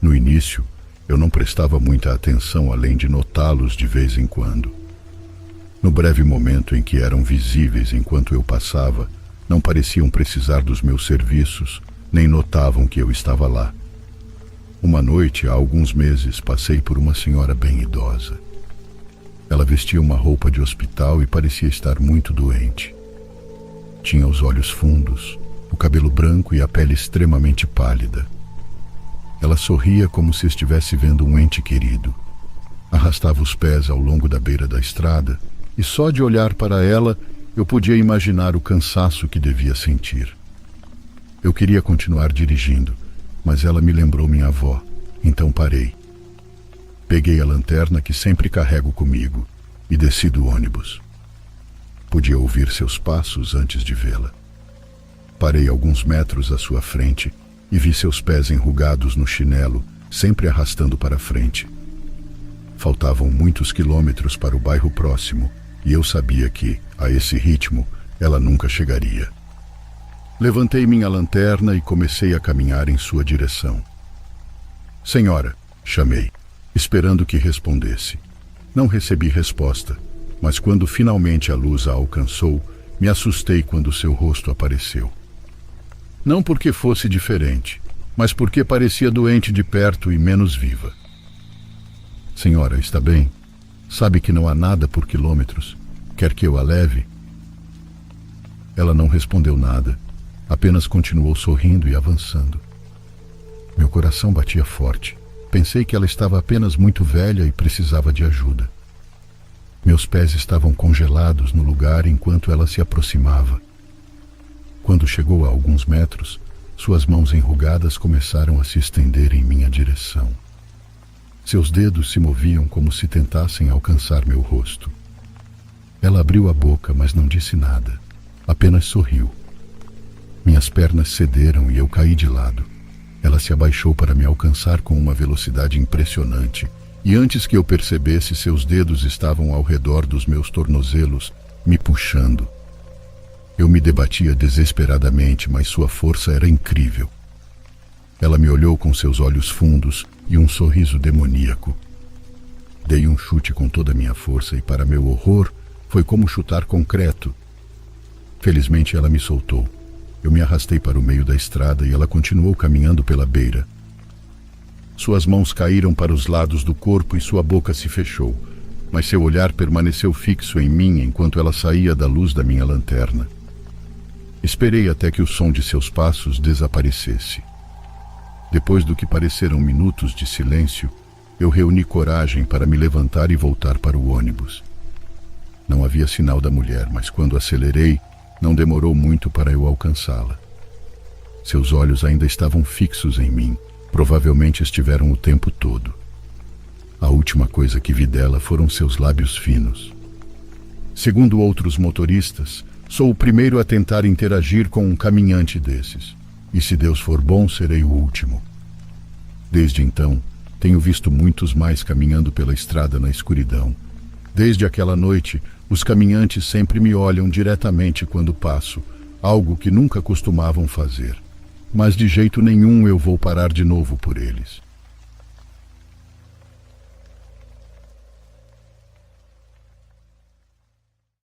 No início, eu não prestava muita atenção além de notá-los de vez em quando. No breve momento em que eram visíveis enquanto eu passava, não pareciam precisar dos meus serviços, nem notavam que eu estava lá. Uma noite, há alguns meses, passei por uma senhora bem idosa. Ela vestia uma roupa de hospital e parecia estar muito doente. Tinha os olhos fundos, o cabelo branco e a pele extremamente pálida. Ela sorria como se estivesse vendo um ente querido. Arrastava os pés ao longo da beira da estrada e só de olhar para ela eu podia imaginar o cansaço que devia sentir. Eu queria continuar dirigindo, mas ela me lembrou minha avó, então parei. Peguei a lanterna que sempre carrego comigo e desci do ônibus. Podia ouvir seus passos antes de vê-la. Parei alguns metros à sua frente e vi seus pés enrugados no chinelo, sempre arrastando para frente. Faltavam muitos quilômetros para o bairro próximo e eu sabia que, a esse ritmo, ela nunca chegaria. Levantei minha lanterna e comecei a caminhar em sua direção. Senhora, chamei, esperando que respondesse. Não recebi resposta, mas quando finalmente a luz a alcançou, me assustei quando seu rosto apareceu. Não porque fosse diferente, mas porque parecia doente de perto e menos viva. Senhora, está bem? Sabe que não há nada por quilômetros. Quer que eu a leve? Ela não respondeu nada, apenas continuou sorrindo e avançando. Meu coração batia forte. Pensei que ela estava apenas muito velha e precisava de ajuda. Meus pés estavam congelados no lugar enquanto ela se aproximava. Quando chegou a alguns metros, suas mãos enrugadas começaram a se estender em minha direção. Seus dedos se moviam como se tentassem alcançar meu rosto. Ela abriu a boca, mas não disse nada. Apenas sorriu. Minhas pernas cederam e eu caí de lado. Ela se abaixou para me alcançar com uma velocidade impressionante, e antes que eu percebesse, seus dedos estavam ao redor dos meus tornozelos, me puxando. Eu me debatia desesperadamente, mas sua força era incrível. Ela me olhou com seus olhos fundos e um sorriso demoníaco. Dei um chute com toda a minha força e, para meu horror, foi como chutar concreto. Felizmente ela me soltou. Eu me arrastei para o meio da estrada e ela continuou caminhando pela beira. Suas mãos caíram para os lados do corpo e sua boca se fechou, mas seu olhar permaneceu fixo em mim enquanto ela saía da luz da minha lanterna. Esperei até que o som de seus passos desaparecesse. Depois do que pareceram minutos de silêncio, eu reuni coragem para me levantar e voltar para o ônibus. Não havia sinal da mulher, mas quando acelerei, não demorou muito para eu alcançá-la. Seus olhos ainda estavam fixos em mim, provavelmente estiveram o tempo todo. A última coisa que vi dela foram seus lábios finos. Segundo outros motoristas, sou o primeiro a tentar interagir com um caminhante desses. E se Deus for bom, serei o último. Desde então, tenho visto muitos mais caminhando pela estrada na escuridão. Desde aquela noite, os caminhantes sempre me olham diretamente quando passo, algo que nunca costumavam fazer. Mas de jeito nenhum eu vou parar de novo por eles.